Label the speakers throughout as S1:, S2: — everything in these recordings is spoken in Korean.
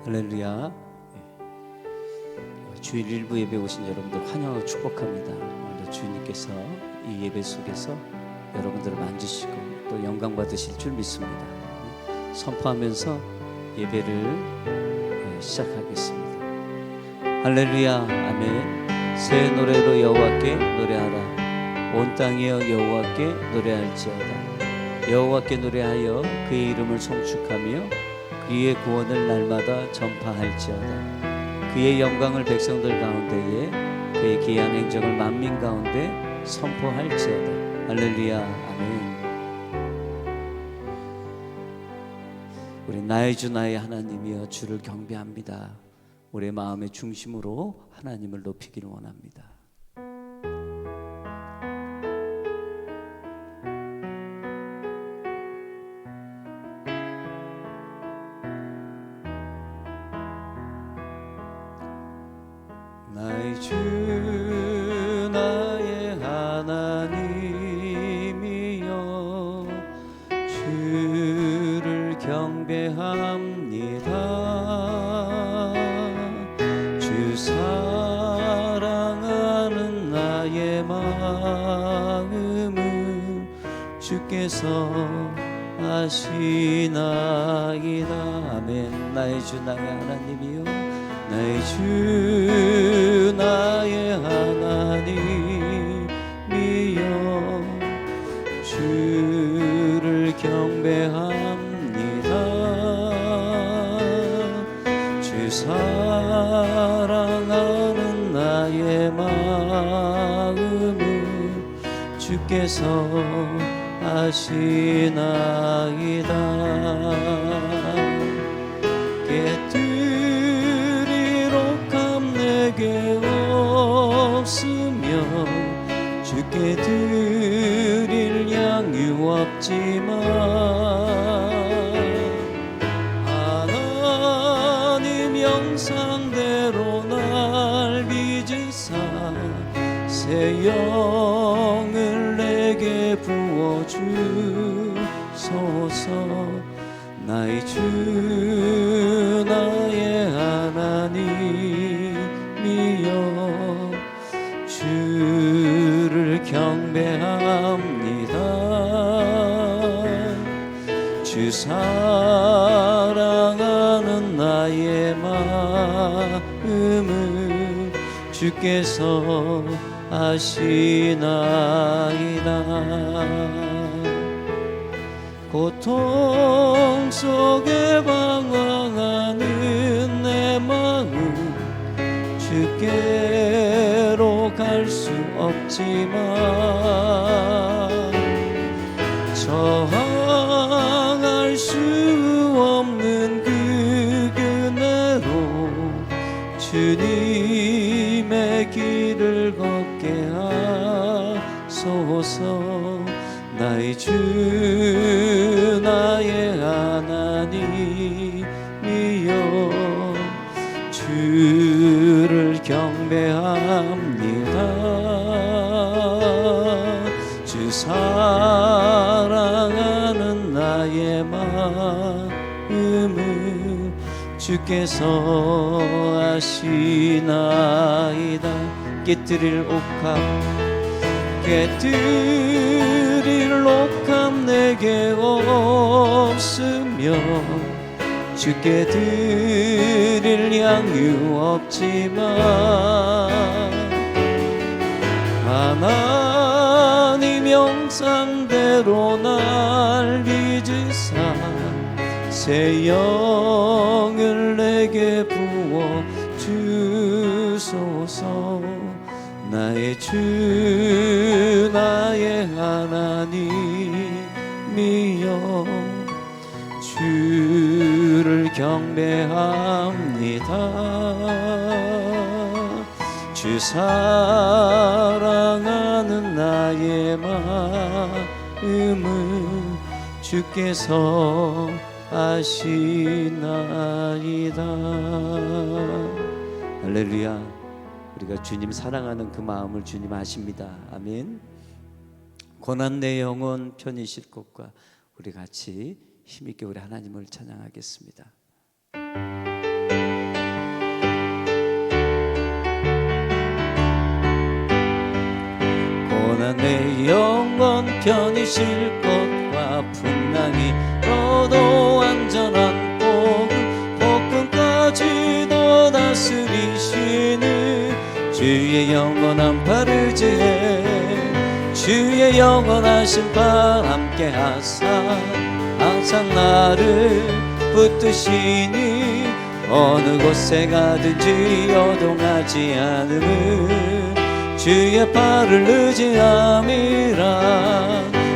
S1: 할렐루야. 주일 일부 예배 오신 여러분들 환영하고 축복합니다. 오늘도 주님께서 이 예배 속에서 여러분들을 만지시고 또 영광 받으실 줄 믿습니다. 선포하면서 예배를 시작하겠습니다. 할렐루야. 아멘. 새 노래로 여호와께 노래하라. 온 땅이여 여호와께 노래할지어다. 여호와께 노래하여 그의 이름을 송축하며 그의 구원을 날마다 전파할지어다. 그의 영광을 백성들 가운데에 그의 기이한 행적을 만민 가운데 선포할지어다. 할렐루야. 아멘. 우리 나의 주 나의 하나님이여 주를 경배합니다. 우리의 마음의 중심으로 하나님을 높이기를 원합니다. 나의 주 나의 하나님이여 주를 경배합니다. 주 사랑하는 나의 마음은 주께서 아시나이다. 아멘. 나의 주 나의 하나님이여 나의 주 나의 하나님이여 주를 경배합니다. 주 사랑하는 나의 마음을 주께서 아시나이다. 내게 없으며 주께 드릴 양유 없지만 하나님 형상대로 날 빚으사 새 영을 내게 부어주소서. 나의 주 나의 하나님이여 주를 경배합니다. 주 사랑하는 나의 마음을 주께서 아시나이다. 고통 속에 방황하는 내 마음 주께로 갈 수 없지만 저항할 수 없는 그 그네로 주님의 길을 걷게 하소서. 나의 주 나의 하나님이여 주를 경배합니다. 주 사랑하는 나의 마음을 주께서 아시나이다. 깨뜨릴 옥합 깨뜨릴 옥합 내게 없으며 주께 드릴 양유 없지만 하나님 형상대로 날 빚으사 새 영을 내게 부어 주소서. 나의 주 나의 하나님이여 주를 경배합니다. 주 사랑하는 나의 마음을 주께서 아시나이다. 할렐루야. 우리가 주님 사랑하는 그 마음을 주님 아십니다. 아멘. 고난 내 영혼 편히 쉴 곳과 우리 같이 힘있게 우리 하나님을 찬양하겠습니다. 내 영혼 편히 쉴 것과 풍랑이 너도 안전한 복음까지도 다스리시는 주의 영원한 바르지에 주의 영원하신 발 함께 하사 항상 나를 붙드시니 어느 곳에 가든지 요동하지 않음을 주의 발을 의지함이라.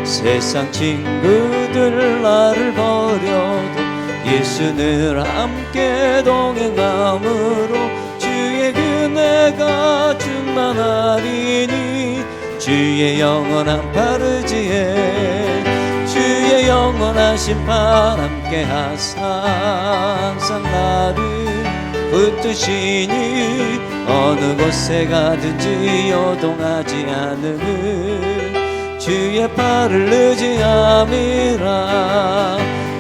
S1: 세상 친구들 나를 버려도 예수는 함께 동행함으로 주의 은혜가 충만하리니 주의 영원한 바르지에 주의 영원하신 발 함께 하사 항상 나를 붙드시니 어느 곳에 가든지 요동하지 않음을 주의 발을 의지함이라.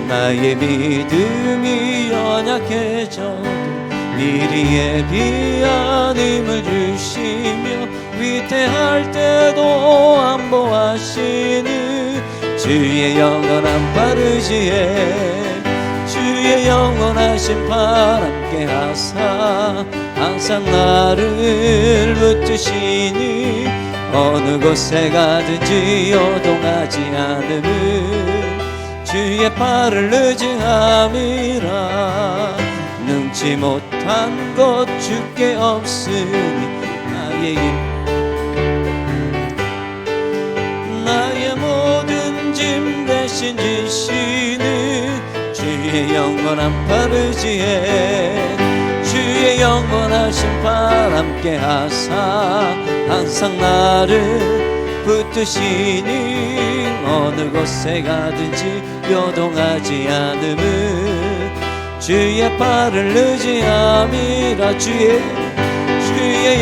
S1: 나의 믿음이 연약해져도 미리 예비한 힘을 주시며 위태할 때도 안보하시는 주의 영원한 바르지에 주의 영원하신 발 함께 하사 항상 나를 붙드시니 어느 곳에 가든지 요동하지 않음을 주의 발을 의지함이라. 능치 못한 것 주께 없으니 나의 모든 짐 대신 지시는 주의 영원한 바르지에 주의 영원하신 발 함께 하사 항상 나를 붙드시니 어느 곳에 가든지 요동하지 않음을 주의 발을 의지함이라. 주의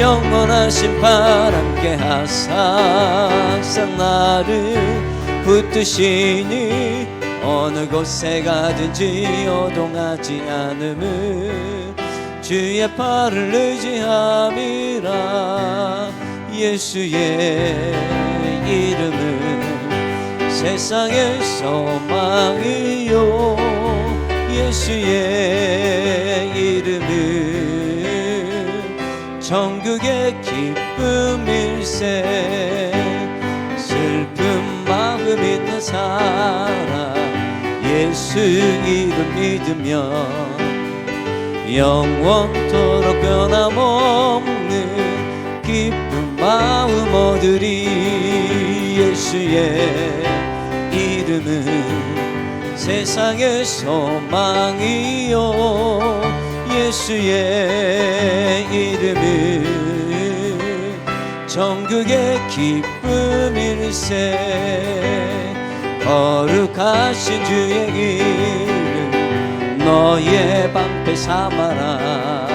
S1: 영원하신 발 함께 하사 항상 나를 붙드시니 어느 곳에 가든지 요동하지 않음을 주의 발을 의지함이라. 예수의 이름은 세상의 소망이요 예수의 이름은 천국의 기쁨일세. 슬픈 마음 있는 사람 예수 이름 믿으면 영원토록 변함없는 기쁜 마음 얻으리. 예수의 이름은 세상의 소망이요 예수의 이름은 천국의 기쁨일세. 거룩하신 주의 이름 너의 방패 삼아라.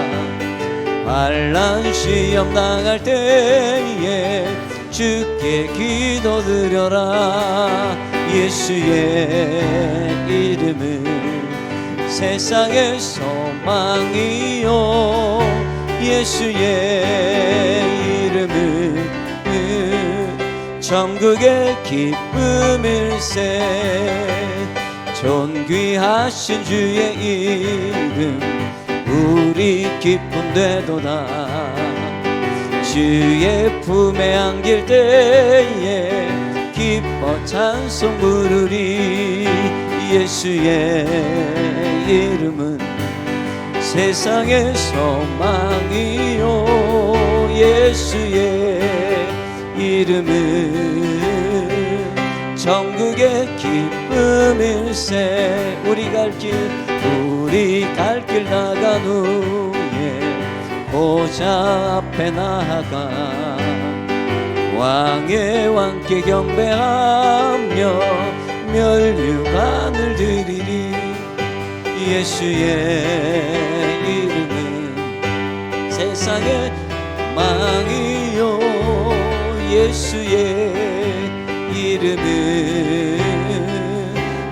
S1: 환난 시험 당할 때에 주께 기도드려라. 예수의 이름은 세상의 소망이요 예수의 이름은 천국의 기쁨일세. 존귀하신 주의 이름 우리 기쁜되도다. 주의 품에 안길 때에 기뻐 찬송 부르리. 예수의 이름은 세상의 소망이요 예수의 이름은 천국의 기쁨일세. 우리 갈 길 나간 후에 보좌 앞에 나아가 왕의 왕께 경배하며 멸류관을 드리리. 예수의 이름은 세상의 망이요 예수의 이름은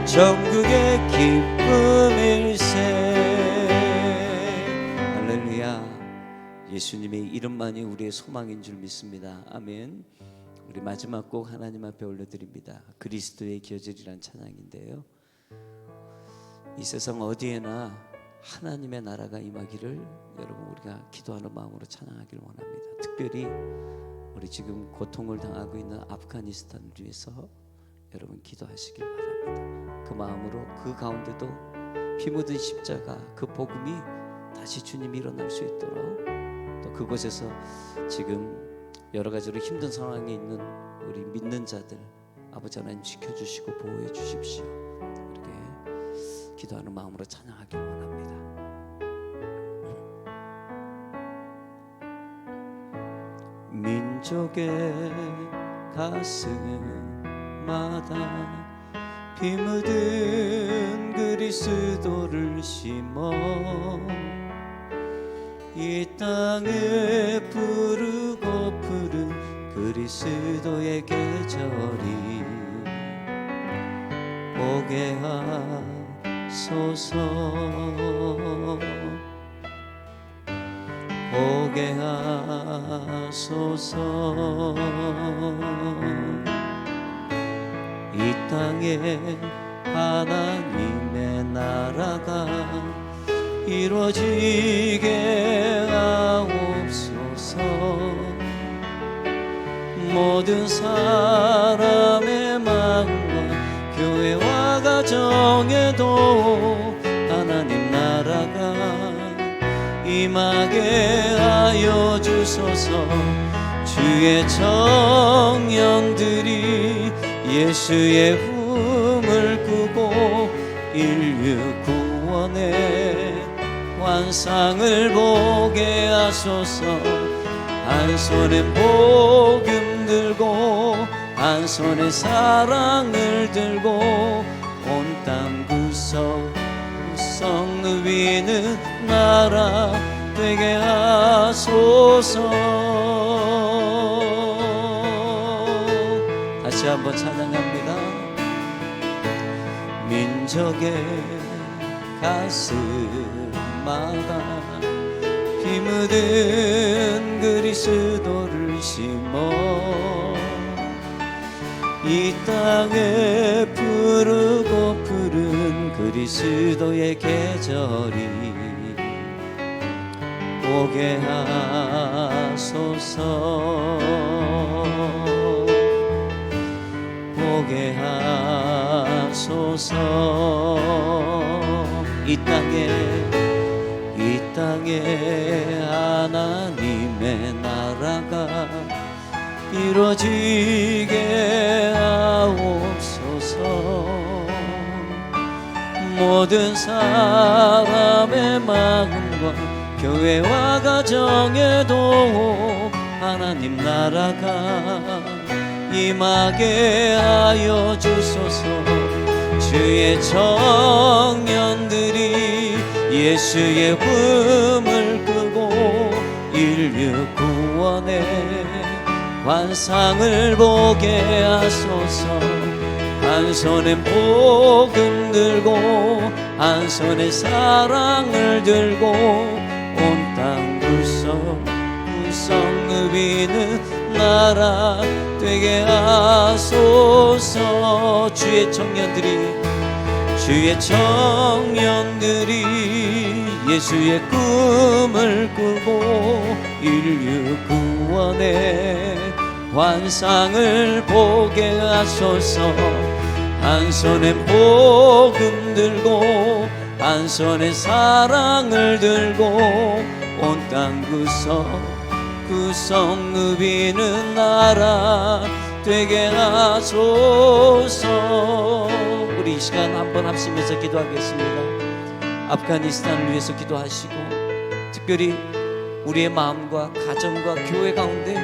S1: 천국의 기쁨일세. 할렐루야. 예수님의 이름만이 우리의 소망인 줄 믿습니다. 아멘. 우리 마지막 곡 하나님 앞에 올려드립니다. 그리스도의 계절이란 찬양인데요, 이 세상 어디에나 하나님의 나라가 임하기를 여러분 우리가 기도하는 마음으로 찬양하기를 원합니다. 특별히 우리 지금 고통을 당하고 있는 아프가니스탄을 위해서 여러분 기도하시길 바랍니다. 그 마음으로 그 가운데도 피 묻은 십자가 그 복음이 다시 주님이 일어날 수 있도록, 또 그곳에서 지금 여러 가지로 힘든 상황에 있는 우리 믿는 자들 아버지 하나님 지켜주시고 보호해 주십시오. 이렇게 기도하는 마음으로 찬양하길 원합니다. 민족의 가슴마다 피 묻은 그리스도를 심어 이 땅에 부르고 푸른 그리스도의 계절이 오게 하소서, 오게 하소서. 이 땅에 하나님의 나라가 이루어지게 하옵소서. 모든 사람의 마음과 교회와 가정에도 하나님 나라가 임하게 하여 주소서. 주의 청년들이 예수의 품을 꾸고 인류 구원의 환상을 보게 하소서. 한 손에 복음 들고 한 손에 사랑을 들고 온 땅 구석구석 누비는 나라 되게 하소서. 다시 한번 찬양합니다. 민족의 가슴마다 피 묻은 그리스도를 심어 이 땅에 부르고 푸른 그리스도의 계절이 오게 하소서, 오게 하소서. 이 땅에 하나님의 나라가 이루어지게 하옵소서. 모든 사람의 마음과 교회와 가정에도 하나님 나라가 임하게 하여 주소서. 주의 청년들이 예수의 품을 끄고 인류 구원의 환상을 보게 하소서. 한 손에 복음 들고 한 손에 사랑을 들고 온 땅 구석구석 누비는 나라 되게 하소서. 주의 청년들이 예수의 꿈을 꾸고 인류 구원의 환상을 보게 하소서. 한 손에 복음 들고 한 손에 사랑을 들고 온 땅 구석구석 누비는 나라 되게 하소서. 우리 이 시간 한번 합심해서 기도하겠습니다. 아프가니스탄을 위해서 기도하시고 특별히 우리의 마음과 가정과 교회 가운데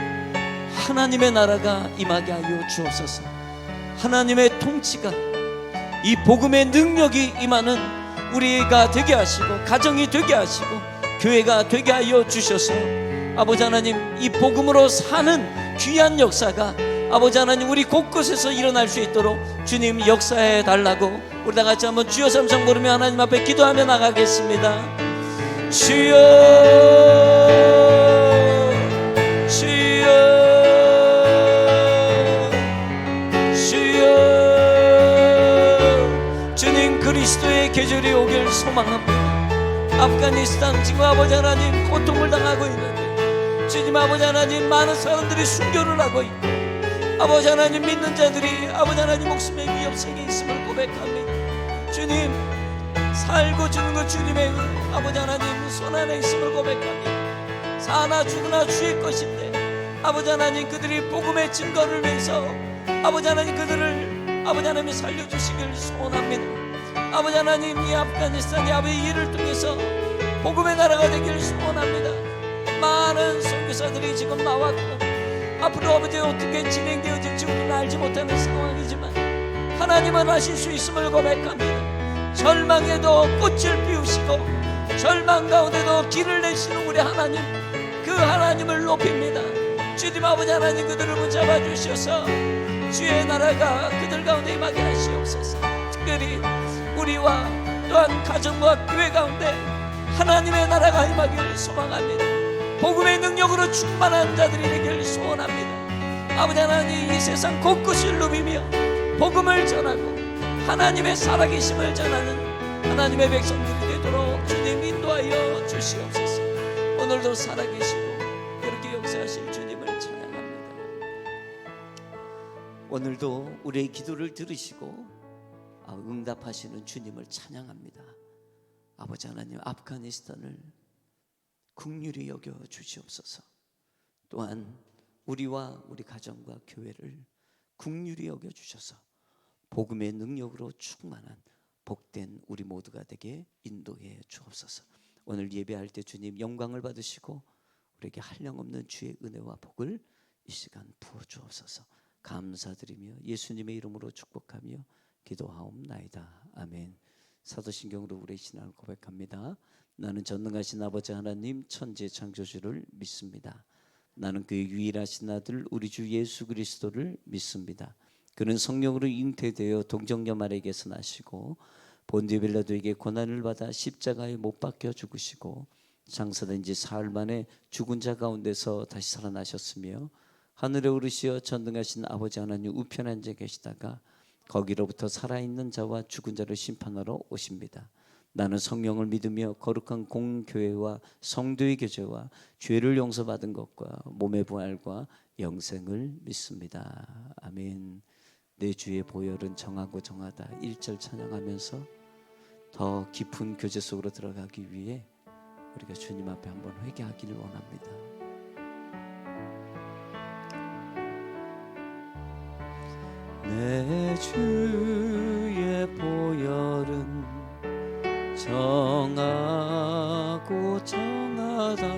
S1: 하나님의 나라가 임하게 하여 주옵소서. 하나님의 통치가 이 복음의 능력이 임하는 우리가 되게 하시고 가정이 되게 하시고 교회가 되게 하여 주셔서 아버지 하나님 이 복음으로 사는 귀한 역사가 아버지 하나님 우리 곳곳에서 일어날 수 있도록 주님 역사해 달라고 우리 다 같이 한번 주여 삼성 부르며 하나님 앞에 기도하며 나가겠습니다. 주여 주여 그리스도의 계절이 오길 소망합니다. 아프가니스탄 지금 아버지 하나님 고통을 당하고 있는데 주님 아버지 하나님 많은 사람들이 순교를 하고 있고 아버지 하나님 믿는 자들이 아버지 하나님 목숨의 위협 속에 있음을 고백합니다. 주님 살고 죽는 것 주님의 아버지 하나님 손 안에 있음을 고백합니다. 사나 죽으나 주의 것인데 아버지 하나님 그들이 복음의 증거를 위해서 아버지 하나님 그들을 아버지 하나님이 살려주시길 소원합니다. 아버지 하나님 이 아프가니스탄이 아버지 일을 통해서 복음의 나라가 되기를 소원합니다. 많은 선교사들이 지금 나왔고 앞으로 아버지 어떻게 진행되어질지 우리는 알지 못하는 상황이지만 하나님은 하실 수 있음을 고백합니다. 절망에도 꽃을 피우시고 절망 가운데도 길을 내시는 우리 하나님, 그 하나님을 높입니다. 주님 아버지 하나님 그들을 붙잡아 주셔서 주의 나라가 그들 가운데 임하게 하시옵소서. 특별히 우리와 또한 가정과 교회 가운데 하나님의 나라가 임하기를 소망합니다. 복음의 능력으로 충만한 자들이 되기를 소원합니다. 아버지 하나님 이 세상 곳곳을 누비며 복음을 전하고 하나님의 살아계심을 전하는 하나님의 백성들이 되도록 주님 인도하여 주시옵소서. 오늘도 살아계시고 그렇게 역사하실 주님을 찬양합니다. 오늘도 우리의 기도를 들으시고 응답하시는 주님을 찬양합니다. 아버지 하나님 아프가니스탄을 긍휼히 여겨 주시옵소서. 또한 우리와 우리 가정과 교회를 긍휼히 여겨 주셔서 복음의 능력으로 충만한 복된 우리 모두가 되게 인도해 주옵소서. 오늘 예배할 때 주님 영광을 받으시고 우리에게 한량없는 주의 은혜와 복을 이 시간 부어 주옵소서. 감사드리며 예수님의 이름으로 축복하며 기도하옵나이다. 아멘. 사도신경으로 우리의 신앙을 고백합니다. 나는 전능하신 아버지 하나님 천지 창조주를 믿습니다. 나는 그의 유일하신 아들 우리 주 예수 그리스도를 믿습니다. 그는 성령으로 잉태되어 동정녀 마리아에게서 나시고 본디오 빌라도에게 고난을 받아 십자가에 못 박혀 죽으시고 장사된 지 사흘 만에 죽은 자 가운데서 다시 살아나셨으며 하늘에 오르시어 전능하신 아버지 하나님 우편에 앉아 계시다가 거기로부터 살아있는 자와 죽은 자를 심판하러 오십니다. 나는 성령을 믿으며 거룩한 공교회와 성도의 교제와 죄를 용서받은 것과 몸의 부활과 영생을 믿습니다. 아멘. 내 주의 보혈은 정하고 정하다 1절 찬양하면서 더 깊은 교제 속으로 들어가기 위해 우리가 주님 앞에 한번 회개하기를 원합니다. 내 주의 보혈은 정하고 정하다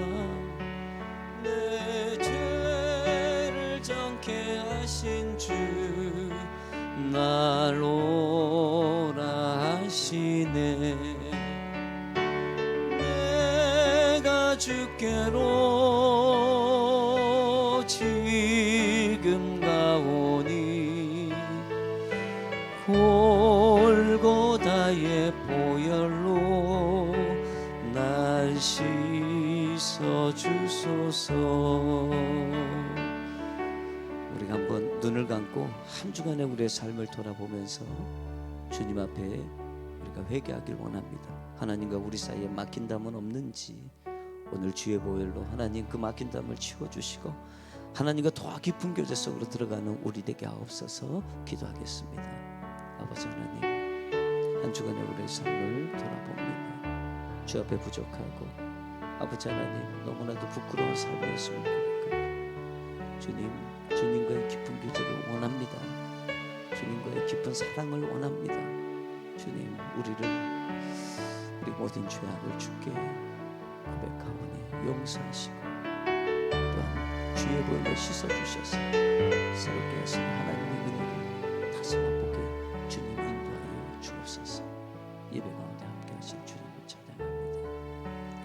S1: 내 죄를 정케 하신 주 날 오라 하시네. 내가 주께로 지금 가오니 골고다의 보혈로 날 씻어 주소서. 우리가 한번 눈을 감고 한 주간의 우리의 삶을 돌아보면서 주님 앞에 우리가 회개하길 원합니다. 하나님과 우리 사이에 막힌 담은 없는지 오늘 주의 보혈로 하나님 그 막힌 담을 치워주시고 하나님과 더 깊은 교제 속으로 들어가는 우리 되게 하옵소서. 기도하겠습니다. 아버지 하나님 한 주간의 우리의 삶을 돌아봅니다. 주 앞에 부족하고 아버지 하나님 너무나도 부끄러운 삶이었음을 고백합니다. 주님과의 깊은 교제를 원합니다. 주님과의 깊은 사랑을 원합니다. 주님 우리 모든 죄악을 주께 고백하오니 용서하시고 또한 주의 보혈로 씻어주셔서 새롭게 하신 하나님의 은혜를 다시 맛보게 주님 인도하여 주옵소서. 예배 가운데 함께 하신 주님을 찬양합니다.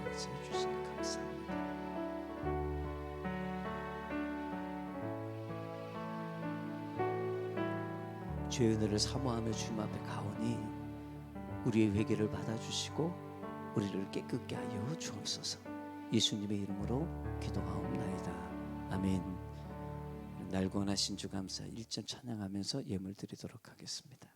S1: 역사해 주시니 감사합니다. 주의 은혜를 사모하며 주님 앞에 가오니 우리의 회개를 받아주시고 우리를 깨끗게 하여 주옵소서. 예수님의 이름으로 기도하옵나이다. 아멘. 날 구원하신 주 감사 1점 찬양하면서 예물 드리도록 하겠습니다.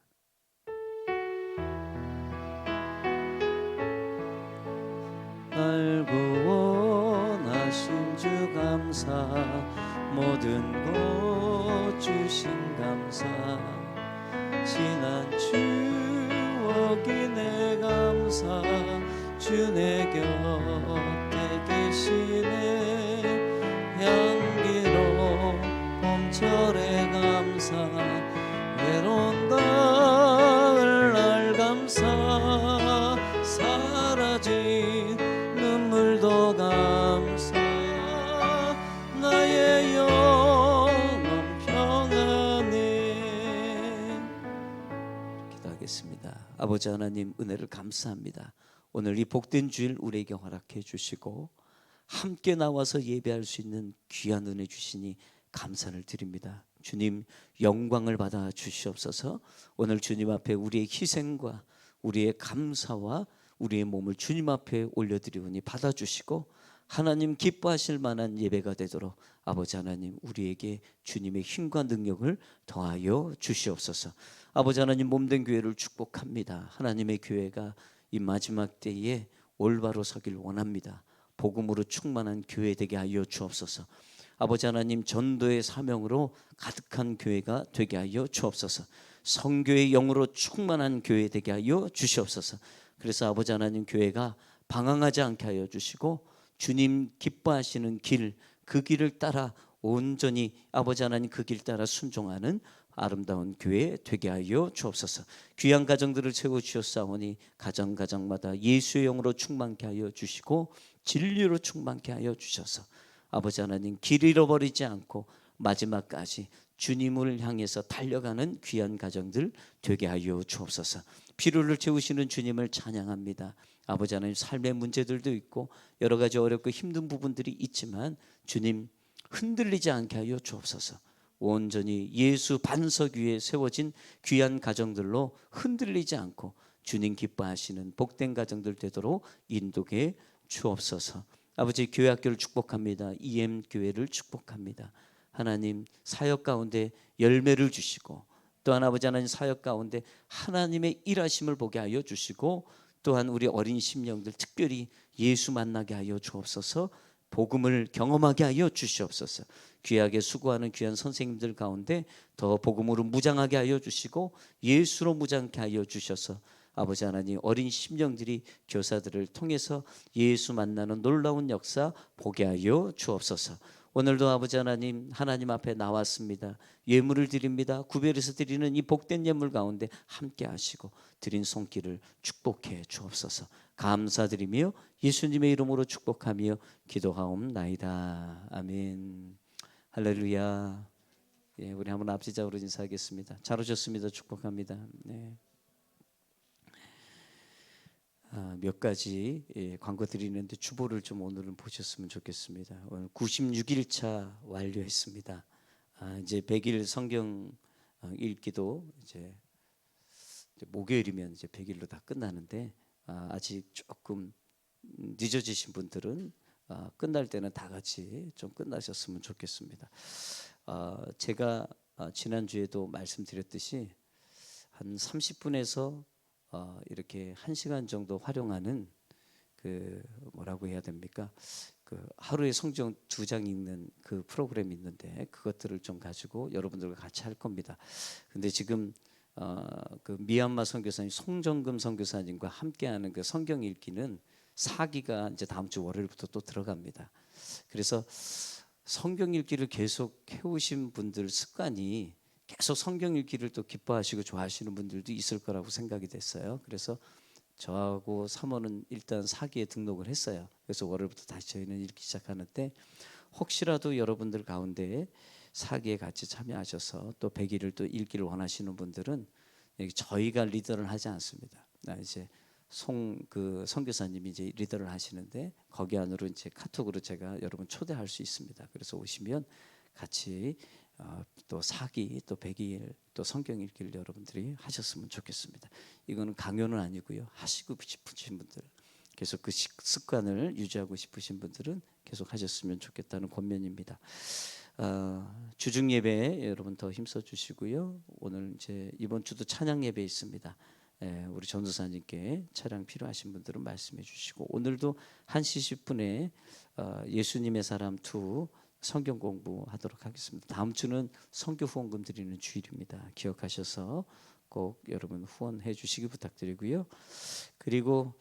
S1: 날 구원하신 주 감사, 모든 것 주신 감사, 지난 추억이 내 감사, 주 내 곁에 계시네. 향기로운 봄철의 감사, 외로운 가을날 감사, 사라진 눈물도 감사, 나의 영혼 평안해. 기도하겠습니다. 아버지 하나님, 은혜를 감사합니다. 오늘 이 복된 주일 우리에게 허락해 주시고 함께 나와서 예배할 수 있는 귀한 은혜 주시니 감사를 드립니다. 주님, 영광을 받아 주시옵소서. 오늘 주님 앞에 우리의 희생과 우리의 감사와 우리의 몸을 주님 앞에 올려드리오니 받아주시고 하나님 기뻐하실 만한 예배가 되도록 아버지 하나님, 우리에게 주님의 힘과 능력을 더하여 주시옵소서. 아버지 하나님, 몸된 교회를 축복합니다. 하나님의 교회가 이 마지막 때에 올바로 서길 원합니다. 복음으로 충만한 교회 되게 하여 주옵소서. 아버지 하나님, 전도의 사명으로 가득한 교회가 되게 하여 주옵소서. 성교의 영으로 충만한 교회 되게 하여 주시옵소서. 그래서 아버지 하나님, 교회가 방황하지 않게 하여 주시고 주님 기뻐하시는 길, 그 길을 따라 온전히 아버지 하나님 그 길 따라 순종하는 아름다운 교회 되게 하여 주옵소서. 귀한 가정들을 세워주셨사오니 가정가정마다 예수의 영으로 충만케 하여 주시고 진리로 충만케 하여 주셔서 아버지 하나님, 길 잃어버리지 않고 마지막까지 주님을 향해서 달려가는 귀한 가정들 되게 하여 주옵소서. 피로를 채우시는 주님을 찬양합니다. 아버지 하나님, 삶의 문제들도 있고 여러 가지 어렵고 힘든 부분들이 있지만 주님 흔들리지 않게 하여 주옵소서. 온전히 예수 반석 위에 세워진 귀한 가정들로 흔들리지 않고 주님 기뻐하시는 복된 가정들 되도록 인도해 주옵소서. 아버지, 교회 학교를 축복합니다. EM 교회를 축복합니다. 하나님, 사역 가운데 열매를 주시고 또한 아버지 하나님, 사역 가운데 하나님의 일하심을 보게 하여 주시고 또한 우리 어린 심령들 특별히 예수 만나게 하여 주옵소서. 복음을 경험하게 하여 주시옵소서. 귀하게 수고하는 귀한 선생님들 가운데 더 복음으로 무장하게 하여 주시고 예수로 무장케 하여 주셔서 아버지 하나님, 어린 심령들이 교사들을 통해서 예수 만나는 놀라운 역사 보게 하여 주옵소서. 오늘도 아버지 하나님, 하나님 앞에 나왔습니다. 예물을 드립니다. 구별해서 드리는 이 복된 예물 가운데 함께 하시고 드린 손길을 축복해 주옵소서. 감사드리며 예수님의 이름으로 축복하며 기도하옵나이다. 아멘. 할렐루야. 예, 우리 한번 앞지작으로 인사하겠습니다. 잘 오셨습니다. 축복합니다. 네. 몇 가지 광고 드리는데 주보를 좀 오늘은 보셨으면 좋겠습니다. 오늘 96일차 완료했습니다. 이제 100일 성경 읽기도 이제 목요일이면 이제 100일로 다 끝나는데 아직 조금 늦어지신 분들은 끝날 때는 다 같이 좀 끝나셨으면 좋겠습니다. 제가 지난주에도 말씀드렸듯이 한 30분에서 이렇게 1시간 정도 활용하는 그 뭐라고 해야 됩니까? 그 하루에 성경 2장 읽는 그 프로그램이 있는데 그것들을 좀 가지고 여러분들과 같이 할 겁니다. 근데 지금 그 미얀마 선교사님 송정금 선교사님과 함께하는 그 성경 읽기는 4기가 이제 다음 주 월요일부터 또 들어갑니다. 그래서 성경 읽기를 계속 해오신 분들 습관이 계속 성경 읽기를 또 기뻐하시고 좋아하시는 분들도 있을 거라고 생각이 됐어요. 그래서 저하고 사모는 일단 4기에 등록을 했어요. 그래서 월요일부터 다시 저희는 읽기 시작하는데 혹시라도 여러분들 가운데 4기에 같이 참여하셔서 또 100일을 또 읽기를 원하시는 분들은 저희가 리더를 하지 않습니다. 이제 그 선교사님이 이제 리더를 하시는데 거기 안으로 이제 카톡으로 제가 여러분 초대할 수 있습니다. 그래서 오시면 같이 또 4기 또 100일 또 성경 읽기를 여러분들이 하셨으면 좋겠습니다. 이거는 강요는 아니고요. 하시고 싶으신 분들, 계속 그 습관을 유지하고 싶으신 분들은 계속 하셨으면 좋겠다는 권면입니다. 주중 예배에 여러분 더 힘써 주시고요. 오늘 이제 이번 주도 찬양 예배 있습니다. 우리 전도사님께 차량 필요하신 분들은 말씀해 주시고, 오늘도 1시 10분에 예수님의 사람 2 성경 공부하도록 하겠습니다. 다음 주는 선교 후원금 드리는 주일입니다. 기억하셔서 꼭 여러분 후원해 주시기 부탁드리고요. 그리고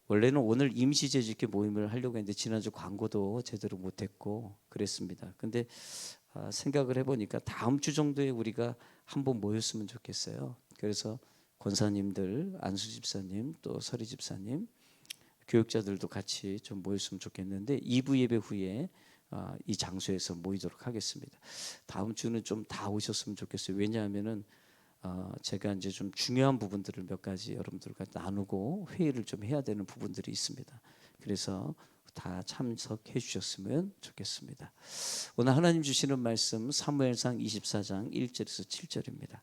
S1: 원래는 오늘 임시재직회 모임을 하려고 했는데 지난주 광고도 제대로 못했고 그랬습니다. 근데 생각을 해보니까 다음 주 정도에 우리가 한번 모였으면 좋겠어요. 그래서 권사님들, 안수 집사님, 또 서리 집사님, 교육자들도 같이 좀 모였으면 좋겠는데 2부 예배 후에 이 장소에서 모이도록 하겠습니다. 다음 주는 좀 다 오셨으면 좋겠어요. 왜냐하면은 제가 이제 좀 중요한 부분들을 몇 가지 여러분들과 나누고 회의를 좀 해야 되는 부분들이 있습니다. 그래서 다 참석해 주셨으면 좋겠습니다. 오늘 하나님 주시는 말씀 사무엘상 24장 1절에서 7절입니다.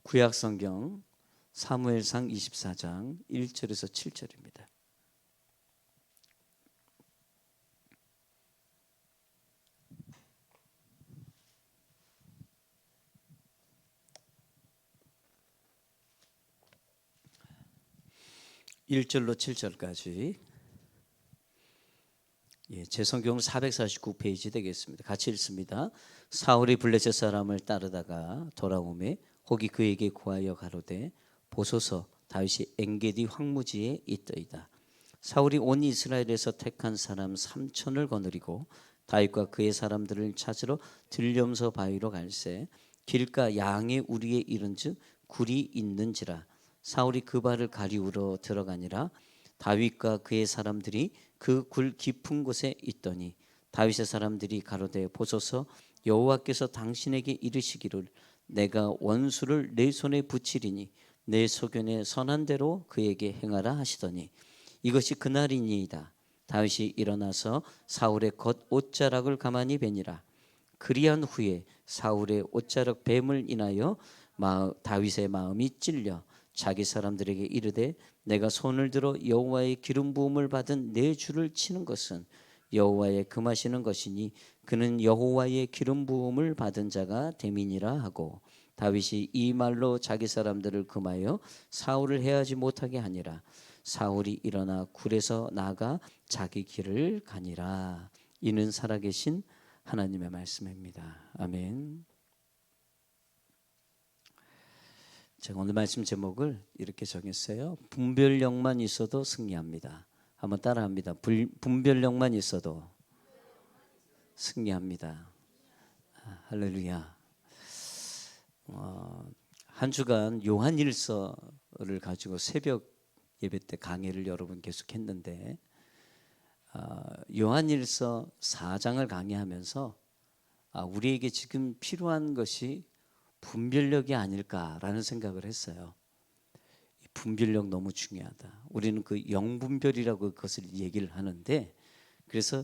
S1: 구약성경 사무엘상 24장 1절에서 7절입니다. (1절로) (7절까지) 제 성경은 449페이지 되겠습니다. 같이 읽습니다. 사울이 블레셋 사람을 따르다가 돌아오매 혹이 그에게 구하여 가로되 보소서 다윗이 엔게디 황무지에 있더이다. 사울이 온 이스라엘에서 택한 사람 3천을 거느리고 다윗과 그의 사람들을 찾으러 들렴서 바위로 갈새 길가 양의 우리에 이른즉 굴이 있는지라. 사울이 그 발을 가리우러 들어가니라. 다윗과 그의 사람들이 그 굴 깊은 곳에 있더니 다윗의 사람들이 가로되 보소서 여호와께서 당신에게 이르시기를 내가 원수를 내 손에 붙이리니 내 소견에 선한 대로 그에게 행하라 하시더니 이것이 그날이니이다. 다윗이 일어나서 사울의 겉 옷자락을 가만히 베니라. 그리한 후에 사울의 옷자락 뱀을 인하여 다윗의 마음이 찔려 자기 사람들에게 이르되 내가 손을 들어 여호와의 기름 부음을 받은 내 주를 치는 것은 여호와의 금하시는 것이니 그는 여호와의 기름 부음을 받은 자가 됨이니라 하고 다윗이 이 말로 자기 사람들을 금하여 사울을 해하지 못하게 하니라. 사울이 일어나 굴에서 나가 자기 길을 가니라. 이는 살아계신 하나님의 말씀입니다. 아멘. 제가 오늘 말씀 제목을 이렇게 정했어요. 분별력만 있어도 승리합니다. 한번 따라합니다. 분별력만 있어도 승리합니다. 할렐루야. 한 주간 요한일서를 가지고 새벽 예배 때 강의를 여러 번 계속했는데 요한일서 4장을 강의하면서 우리에게 지금 필요한 것이 분별력이 아닐까라는 생각을 했어요. 분별력 너무 중요하다. 우리는 그 영분별이라고 그것을 얘기를 하는데, 그래서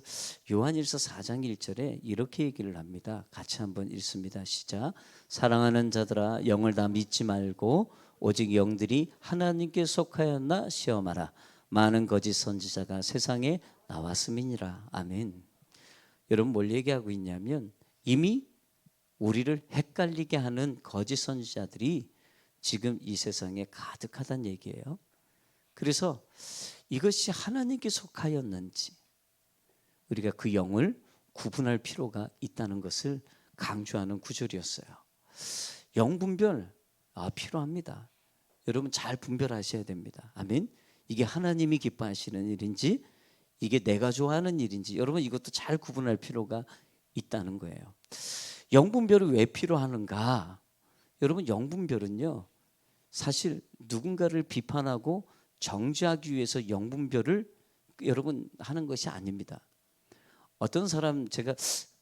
S1: 요한일서 4장 1절에 이렇게 얘기를 합니다. 같이 한번 읽습니다. 시작. 사랑하는 자들아 영을 다 믿지 말고 오직 영들이 하나님께 속하였나 시험하라. 많은 거짓 선지자가 세상에 나왔음이니라. 아멘. 여러분 뭘 얘기하고 있냐면 이미 우리를 헷갈리게 하는 거짓 선지자들이 지금 이 세상에 가득하다는 얘기예요. 그래서 이것이 하나님께 속하였는지 우리가 그 영을 구분할 필요가 있다는 것을 강조하는 구절이었어요. 영분별 필요합니다. 여러분 잘 분별하셔야 됩니다. 아멘. 이게 하나님이 기뻐하시는 일인지 이게 내가 좋아하는 일인지 여러분 이것도 잘 구분할 필요가 있다는 거예요. 영분별이 왜 필요하는가? 여러분 영분별은요 사실 누군가를 비판하고 정죄하기 위해서 영분별을 여러분 하는 것이 아닙니다. 어떤 사람 제가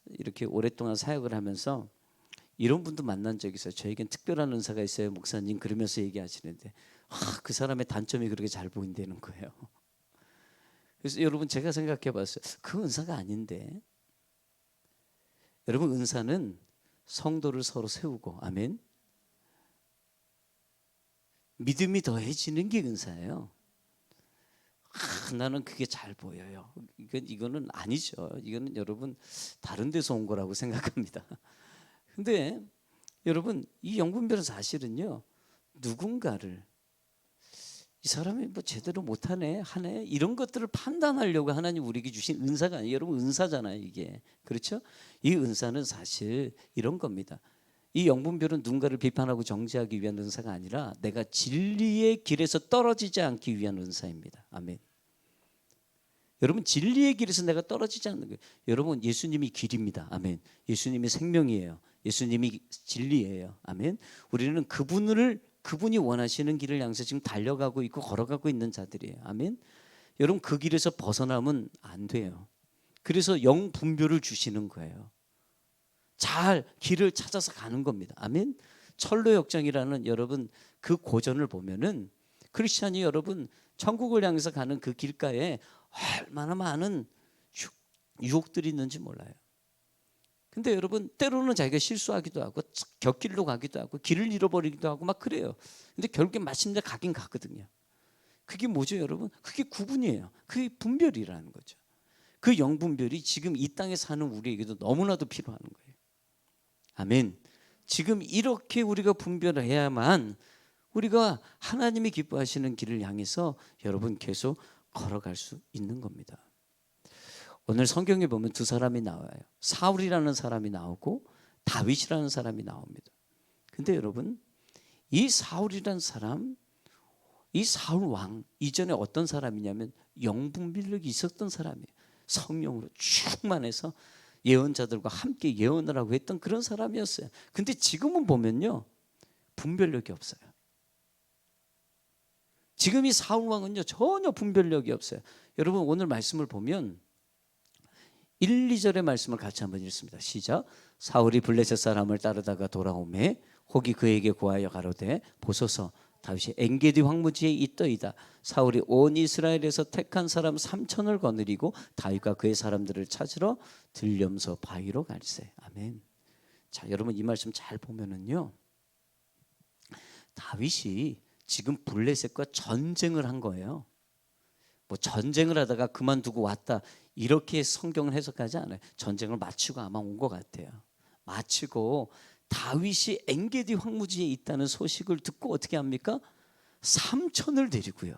S1: 이렇게 오랫동안 사역을 하면서 이런 분도 만난 적이 있어요. 저에겐 특별한 은사가 있어요 목사님 그러면서 얘기하시는데 그 사람의 단점이 그렇게 잘 보인다는 거예요. 그래서 여러분 제가 생각해 봤어요. 그 은사가 아닌데 여러분 은사는 성도를 서로 세우고 아멘 믿음이 더해지는 게 은사예요. 나는 그게 잘 보여요. 이거는 아니죠. 이거는 여러분 다른 데서 온 거라고 생각합니다. 근데 여러분 이 영분별은 사실은요 누군가를 이 사람이 뭐 제대로 못하네 하네 이런 것들을 판단하려고 하나님 우리에게 주신 은사가 아니에요. 여러분 은사잖아요 이게. 그렇죠? 이 은사는 사실 이런 겁니다. 이 영분별은 누군가를 비판하고 정죄하기 위한 은사가 아니라 내가 진리의 길에서 떨어지지 않기 위한 은사입니다. 아멘. 여러분 진리의 길에서 내가 떨어지지 않는 거예요. 여러분 예수님이 길입니다. 아멘. 예수님이 생명이에요. 예수님이 진리예요. 아멘. 우리는 그분이 원하시는 길을 향해서 지금 달려가고 있고 걸어가고 있는 자들이에요. 아멘. 여러분 그 길에서 벗어나면 안 돼요. 그래서 영분별을 주시는 거예요. 잘 길을 찾아서 가는 겁니다. 아멘. 철로역정이라는 여러분 그 고전을 보면은 크리스찬이 여러분 천국을 향해서 가는 그 길가에 얼마나 많은 유혹들이 있는지 몰라요. 근데 여러분 때로는 자기가 실수하기도 하고 곁길로 가기도 하고 길을 잃어버리기도 하고 막 그래요. 근데 결국에 마침내 가긴 가거든요. 그게 뭐죠 여러분? 그게 구분이에요. 그게 분별이라는 거죠. 그 영분별이 지금 이 땅에 사는 우리에게도 너무나도 필요한 거예요. 아멘. 지금 이렇게 우리가 분별해야만 우리가 하나님이 기뻐하시는 길을 향해서 여러분 계속 걸어갈 수 있는 겁니다. 오늘 성경에 보면 두 사람이 나와요. 사울이라는 사람이 나오고 다윗이라는 사람이 나옵니다. 근데 여러분 이 사울이라는 사람, 이 사울 왕 이전에 어떤 사람이냐면 영분별력이 있었던 사람이에요. 성령으로 충만해서 예언자들과 함께 예언을 하고 했던 그런 사람이었어요. 근데 지금은 보면요 분별력이 없어요. 지금 이 사울 왕은요 전혀 분별력이 없어요. 여러분 오늘 말씀을 보면 1, 2절의 말씀을 같이 한번 읽습니다. 시작. 사울이 블레셋 사람을 따르다가 돌아오매 혹이 그에게 고하여 가로되 보소서 다윗이 엔게디 황무지에 있더이다. 사울이 온 이스라엘에서 택한 사람 3,000을 거느리고 다윗과 그의 사람들을 찾으러 들렴서 바위로 갈세. 아멘. 자 여러분 이 말씀 잘 보면은요 다윗이 지금 블레셋과 전쟁을 한 거예요. 뭐 전쟁을 하다가 그만두고 왔다 이렇게 성경을 해석하지 않아요. 전쟁을 마치고 아마 온 것 같아요. 마치고 다윗이 엔게디 황무지에 있다는 소식을 듣고 어떻게 합니까? 3,000을 데리고요.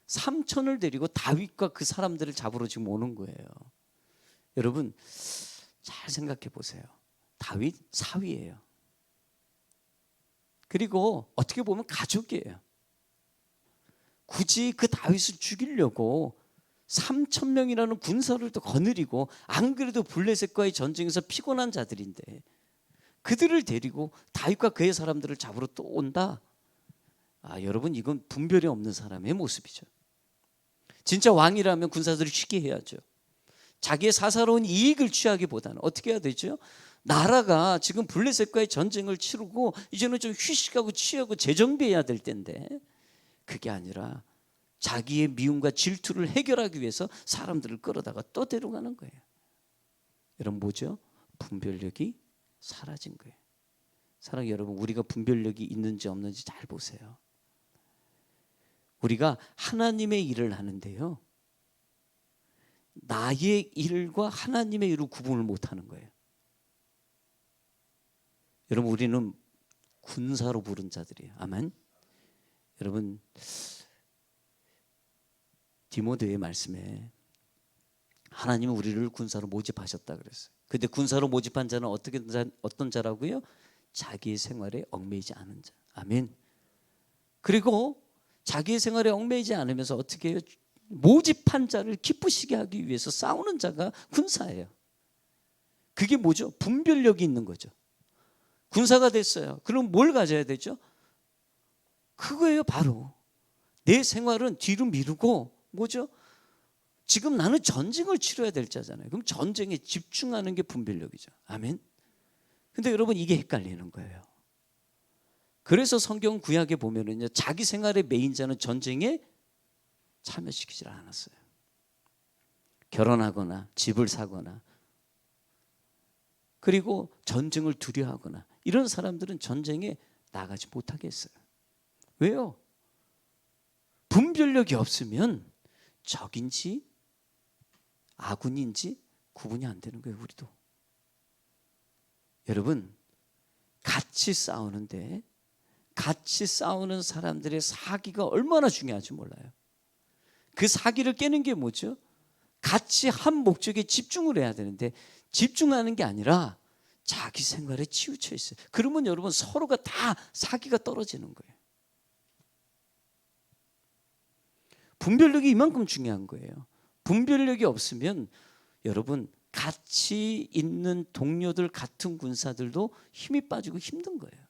S1: 3,000을 데리고 다윗과 그 사람들을 잡으러 지금 오는 거예요. 여러분 잘 생각해 보세요. 다윗 사위예요. 그리고 어떻게 보면 가족이에요. 굳이 그 다윗을 죽이려고 3,000명이라는 군사를 또 거느리고 안 그래도 블레셋과의 전쟁에서 피곤한 자들인데 그들을 데리고 다윗과 그의 사람들을 잡으러 또 온다. 여러분 이건 분별이 없는 사람의 모습이죠. 진짜 왕이라면 군사들을 쉬게 해야죠. 자기의 사사로운 이익을 취하기보다는 어떻게 해야 되죠? 나라가 지금 블레셋과의 전쟁을 치르고 이제는 좀 휴식하고 취하고 재정비해야 될 텐데 그게 아니라 자기의 미움과 질투를 해결하기 위해서 사람들을 끌어다가 또 데려가는 거예요. 여러분 뭐죠? 분별력이 사라진 거예요. 사랑하는 여러분 우리가 분별력이 있는지 없는지 잘 보세요. 우리가 하나님의 일을 하는데요 나의 일과 하나님의 일을 구분을 못하는 거예요. 여러분 우리는 군사로 부른 자들이에요. 아멘. 여러분 디모데의 말씀에 하나님은 우리를 군사로 모집하셨다 그랬어요. 근데 군사로 모집한 자는 어떤 자라고요? 자기의 생활에 얽매이지 않은 자. 아멘. 그리고 자기의 생활에 얽매이지 않으면서 어떻게 해요? 모집한 자를 기쁘시게 하기 위해서 싸우는 자가 군사예요. 그게 뭐죠? 분별력이 있는 거죠. 군사가 됐어요. 그럼 뭘 가져야 되죠? 그거예요. 바로 내 생활은 뒤로 미루고 뭐죠? 지금 나는 전쟁을 치러야 될 자잖아요. 그럼 전쟁에 집중하는 게 분별력이죠. 아멘. 근데 여러분 이게 헷갈리는 거예요. 그래서 성경 구약에 보면은요 자기 생활의 메인 자는 전쟁에 참여시키질 않았어요. 결혼하거나 집을 사거나 그리고 전쟁을 두려워하거나 이런 사람들은 전쟁에 나가지 못하게 했어요. 왜요? 분별력이 없으면 적인지 아군인지 구분이 안 되는 거예요. 우리도. 여러분 같이 싸우는데 같이 싸우는 사람들의 사기가 얼마나 중요한지 몰라요. 그 사기를 깨는 게 뭐죠? 같이 한 목적에 집중을 해야 되는데 집중하는 게 아니라 자기 생활에 치우쳐 있어요. 그러면 여러분 서로가 다 사기가 떨어지는 거예요. 분별력이 이만큼 중요한 거예요. 분별력이 없으면 여러분 같이 있는 동료들 같은 군사들도 힘이 빠지고 힘든 거예요.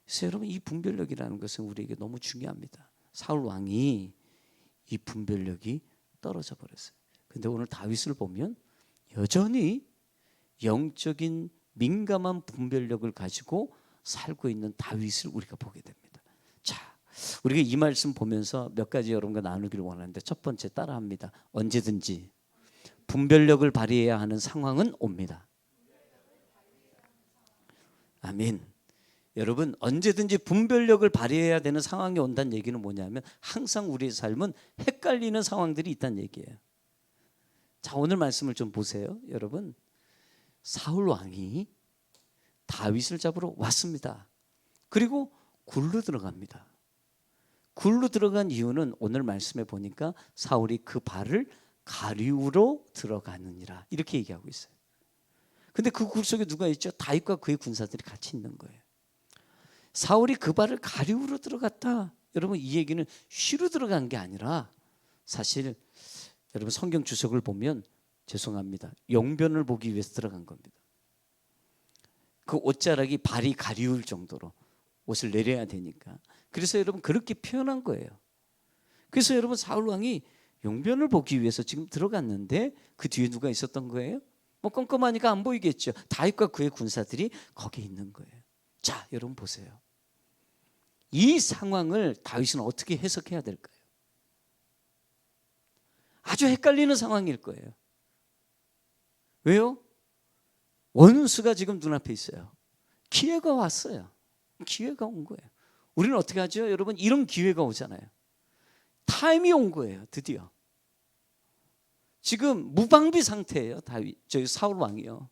S1: 그래서 여러분 이 분별력이라는 것은 우리에게 너무 중요합니다. 사울 왕이 이 분별력이 떨어져 버렸어요. 근데 오늘 다윗을 보면 여전히 영적인 민감한 분별력을 가지고 살고 있는 다윗을 우리가 보게 됩니다. 자, 우리가 이 말씀 보면서 몇 가지 여러분과 나누기를 원하는데 첫 번째 따라합니다. 언제든지 분별력을 발휘해야 하는 상황은 옵니다. 아멘. 여러분 언제든지 분별력을 발휘해야 되는 상황이 온다는 얘기는 뭐냐면 항상 우리의 삶은 헷갈리는 상황들이 있다는 얘기예요. 자, 오늘 말씀을 좀 보세요. 여러분 사울 왕이 다윗을 잡으러 왔습니다. 그리고 굴로 들어갑니다. 굴로 들어간 이유는 오늘 말씀에 보니까 사울이 그 발을 가리우러 들어가느니라 이렇게 얘기하고 있어요. 근데 그 굴 속에 누가 있죠? 다윗과 그의 군사들이 같이 있는 거예요. 사울이 그 발을 가리우러 들어갔다. 여러분 이 얘기는 쉬러 들어간 게 아니라 사실 여러분 성경 주석을 보면 죄송합니다. 용변을 보기 위해서 들어간 겁니다. 그 옷자락이 발이 가리울 정도로 옷을 내려야 되니까. 그래서 여러분 그렇게 표현한 거예요. 그래서 여러분 사울 왕이 용변을 보기 위해서 지금 들어갔는데 그 뒤에 누가 있었던 거예요? 뭐 껌껌하니까 안 보이겠죠. 다윗과 그의 군사들이 거기에 있는 거예요. 자, 여러분 보세요. 이 상황을 다윗은 어떻게 해석해야 될까요? 아주 헷갈리는 상황일 거예요. 왜요? 원수가 지금 눈앞에 있어요. 기회가 왔어요. 기회가 온 거예요. 우리는 어떻게 하죠? 여러분 이런 기회가 오잖아요. 타임이 온 거예요. 드디어. 지금 무방비 상태예요. 저희 사울 왕이요.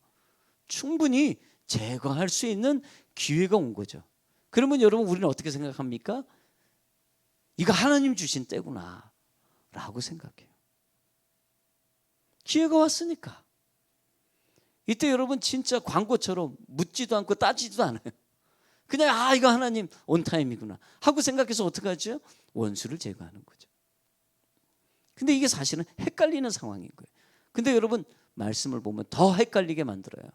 S1: 충분히 제거할 수 있는 기회가 온 거죠. 그러면 여러분 우리는 어떻게 생각합니까? 이거 하나님 주신 때구나 라고 생각해요. 기회가 왔으니까. 이때 여러분 진짜 광고처럼 묻지도 않고 따지지도 않아요. 그냥 이거 하나님 온타임이구나 하고 생각해서 어떻게 하죠? 원수를 제거하는 거죠. 근데 이게 사실은 헷갈리는 상황인 거예요. 근데 여러분 말씀을 보면 더 헷갈리게 만들어요.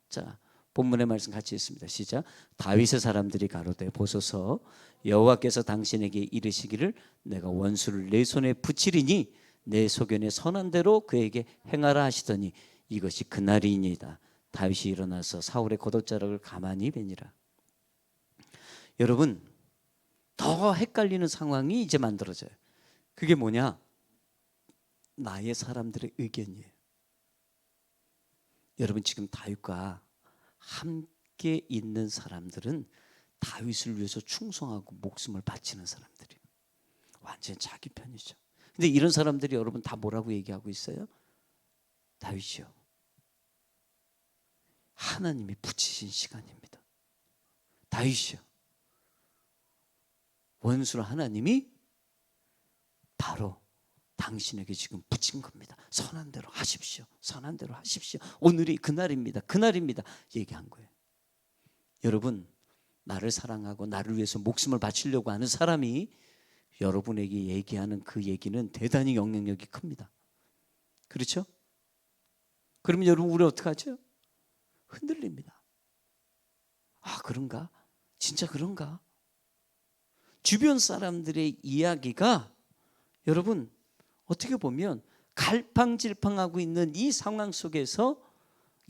S1: 자, 본문의 말씀 같이 읽습니다. 시작. 다윗의 사람들이 가로되 보소서 여호와께서 당신에게 이르시기를 내가 원수를 내 손에 붙이리니 내 소견에 선한 대로 그에게 행하라 하시더니 이것이 그날이니이다. 다윗이 일어나서 사울의 겉옷자락을 가만히 베니라. 여러분 더 헷갈리는 상황이 이제 만들어져요. 그게 뭐냐? 나의 사람들의 의견이에요. 여러분 지금 다윗과 함께 있는 사람들은 다윗을 위해서 충성하고 목숨을 바치는 사람들이에요. 완전 자기 편이죠. 근데 이런 사람들이 여러분 다 뭐라고 얘기하고 있어요? 다윗이요, 하나님이 붙이신 시간입니다. 다윗이요, 원수를 하나님이 바로 당신에게 지금 붙인 겁니다. 선한 대로 하십시오. 선한 대로 하십시오. 오늘이 그날입니다. 그날입니다. 얘기한 거예요. 여러분 나를 사랑하고 나를 위해서 목숨을 바치려고 하는 사람이 여러분에게 얘기하는 그 얘기는 대단히 영향력이 큽니다. 그렇죠? 그러면 여러분 우리 어떻게 하죠? 흔들립니다. 그런가? 진짜 그런가? 주변 사람들의 이야기가 여러분 어떻게 보면 갈팡질팡하고 있는 이 상황 속에서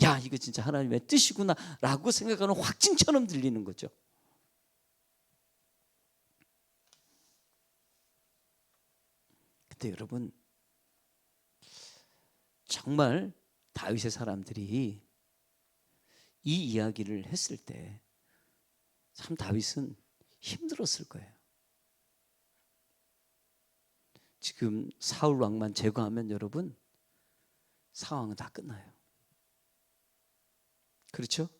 S1: 야 이거 진짜 하나님의 뜻이구나 라고 생각하는 확증처럼 들리는 거죠. 근데 여러분 정말 다윗의 사람들이 이 이야기를 했을 때 참 다윗은 힘들었을 거예요. 지금 사울 왕만 제거하면 여러분 상황은 다 끝나요. 그렇죠?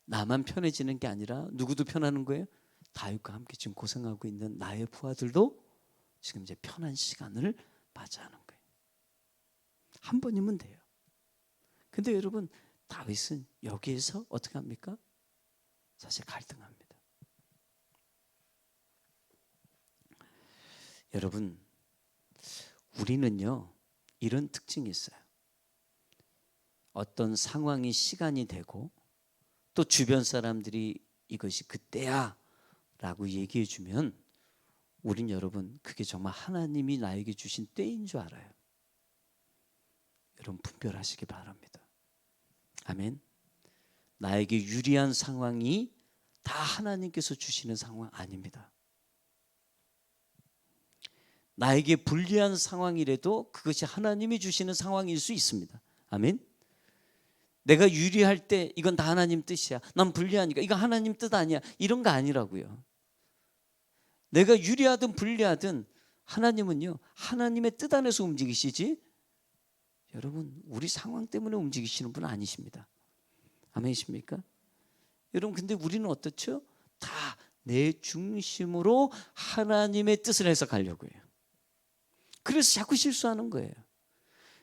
S1: 나만 편해지는 게 아니라 누구도 편하는 거예요? 다윗과 함께 지금 고생하고 있는 나의 부하들도 지금 이제 편한 시간을 맞이하는 거예요. 한 번이면 돼요. 근데 여러분, 다윗은 여기에서 어떻게 합니까? 사실 갈등합니다. 여러분, 우리는요 이런 특징이 있어요. 어떤 상황이 시간이 되고 또 주변 사람들이 이것이 그때야 라고 얘기해 주면 우린 여러분 그게 정말 하나님이 나에게 주신 때인 줄 알아요. 여러분 분별하시기 바랍니다. 아멘. 나에게 유리한 상황이 다 하나님께서 주시는 상황 아닙니다. 나에게 불리한 상황이라도 그것이 하나님이 주시는 상황일 수 있습니다. 아멘. 내가 유리할 때 이건 다 하나님 뜻이야. 난 불리하니까 이거 하나님 뜻 아니야. 이런 거 아니라고요. 내가 유리하든 불리하든 하나님은요 하나님의 뜻 안에서 움직이시지 여러분 우리 상황 때문에 움직이시는 분 아니십니다. 아멘이십니까? 여러분 근데 우리는 어떻죠? 다 내 중심으로 하나님의 뜻을 해석하려고 해요. 그래서 자꾸 실수하는 거예요.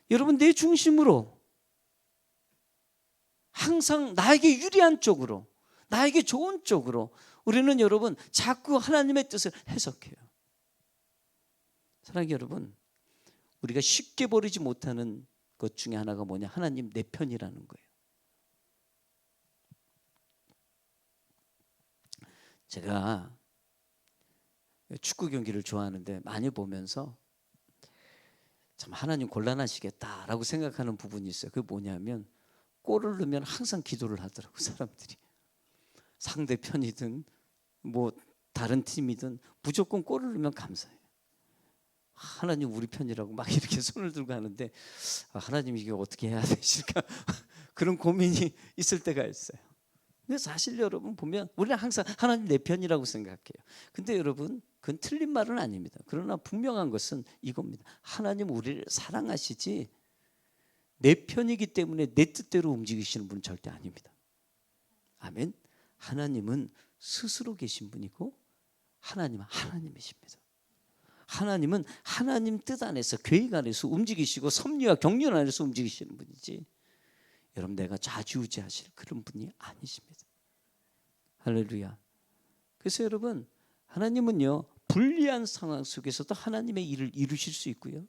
S1: 여러분 내 중심으로 항상 나에게 유리한 쪽으로 나에게 좋은 쪽으로 우리는 여러분 자꾸 하나님의 뜻을 해석해요. 사랑하는 여러분, 우리가 쉽게 버리지 못하는 것 중에 하나가 뭐냐? 하나님 내 편이라는 거예요. 제가 축구 경기를 좋아하는데 많이 보면서 참 하나님 곤란하시겠다라고 생각하는 부분이 있어요. 그게 뭐냐면 골을 넣으면 항상 기도를 하더라고 사람들이. 상대편이든 뭐 다른 팀이든 무조건 골을 넣으면 감사해요. 하나님 우리 편이라고 막 이렇게 손을 들고 하는데 하나님 이게 어떻게 해야 되실까 그런 고민이 있을 때가 있어요. 근데 사실 여러분 보면 우리는 항상 하나님 내 편이라고 생각해요. 근데 여러분 그건 틀린 말은 아닙니다. 그러나 분명한 것은 이겁니다. 하나님 우리를 사랑하시지 내 편이기 때문에 내 뜻대로 움직이시는 분은 절대 아닙니다. 아멘. 하나님은 스스로 계신 분이고 하나님은 하나님이십니다. 하나님은 하나님 뜻 안에서 계획 안에서 움직이시고 섭리와 경륜 안에서 움직이시는 분이지 여러분 내가 좌지우지하실 그런 분이 아니십니다. 할렐루야. 그래서 여러분 하나님은요 불리한 상황 속에서도 하나님의 일을 이루실 수 있고요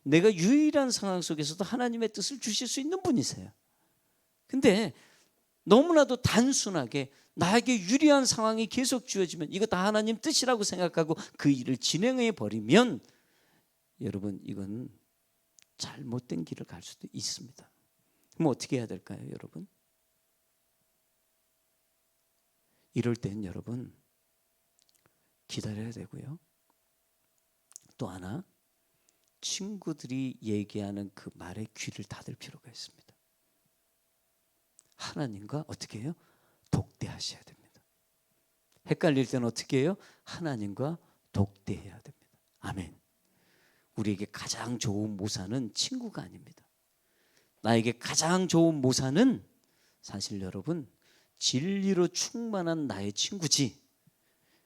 S1: 내가 유일한 상황 속에서도 하나님의 뜻을 주실 수 있는 분이세요. 근데 너무나도 단순하게 나에게 유리한 상황이 계속 주어지면 이거 다 하나님 뜻이라고 생각하고 그 일을 진행해 버리면 여러분 이건 잘못된 길을 갈 수도 있습니다. 그럼 어떻게 해야 될까요, 여러분? 이럴 땐 여러분 기다려야 되고요. 또 하나 친구들이 얘기하는 그 말에 귀를 닫을 필요가 있습니다. 하나님과 어떻게 해요? 독대하셔야 됩니다. 헷갈릴 때는 어떻게 해요? 하나님과 독대해야 됩니다. 아멘. 우리에게 가장 좋은 모사는 친구가 아닙니다. 나에게 가장 좋은 모사는 사실 여러분 진리로 충만한 나의 친구지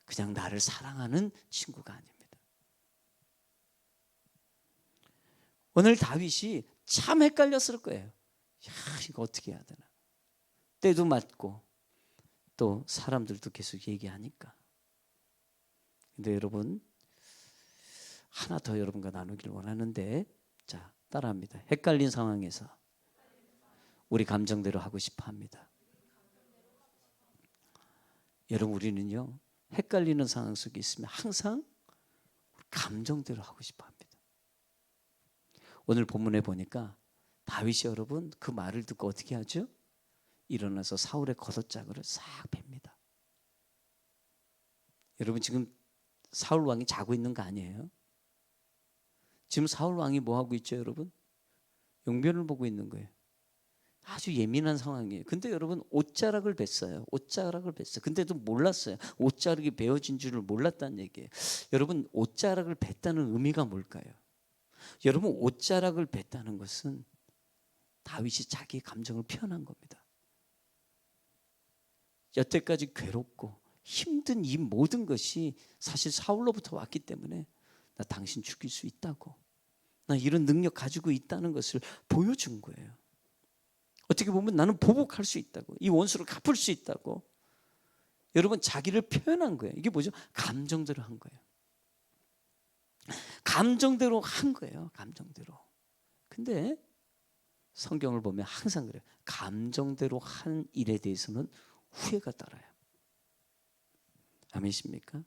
S1: 그냥 나를 사랑하는 친구가 아닙니다. 오늘 다윗이 참 헷갈렸을 거예요. 야, 이거 어떻게 해야 되나. 때도 맞고 또 사람들도 계속 얘기하니까. 근데 여러분 하나 더 여러분과 나누길 원하는데 자 따라합니다. 헷갈린 상황에서 우리 감정대로 하고 싶어 합니다. 여러분 우리는요 헷갈리는 상황 속에 있으면 항상 감정대로 하고 싶어 합니다. 오늘 본문에 보니까 다윗이 여러분 그 말을 듣고 어떻게 하죠? 일어나서 사울의 겉옷자루를 싹 뺍니다. 여러분 지금 사울 왕이 자고 있는 거 아니에요? 지금 사울 왕이 뭐 하고 있죠, 여러분? 용변을 보고 있는 거예요. 아주 예민한 상황이에요. 근데 여러분 옷자락을 뱄어요. 옷자락을 뱄어요. 근데도 몰랐어요. 옷자락이 베어진 줄을 몰랐다는 얘기예요. 여러분 옷자락을 뱄다는 의미가 뭘까요? 여러분 옷자락을 뱄다는 것은 다윗이 자기 감정을 표현한 겁니다. 여태까지 괴롭고 힘든 이 모든 것이 사실 사울로부터 왔기 때문에 나 당신 죽일 수 있다고, 나 이런 능력 가지고 있다는 것을 보여준 거예요. 어떻게 보면 나는 보복할 수 있다고, 이 원수를 갚을 수 있다고. 여러분, 자기를 표현한 거예요. 이게 뭐죠? 감정대로 한 거예요. 감정대로 한 거예요. 감정대로. 근데 성경을 보면 항상 그래요. 감정대로 한 일에 대해서는 후회가 따라요. 아멘이십니까?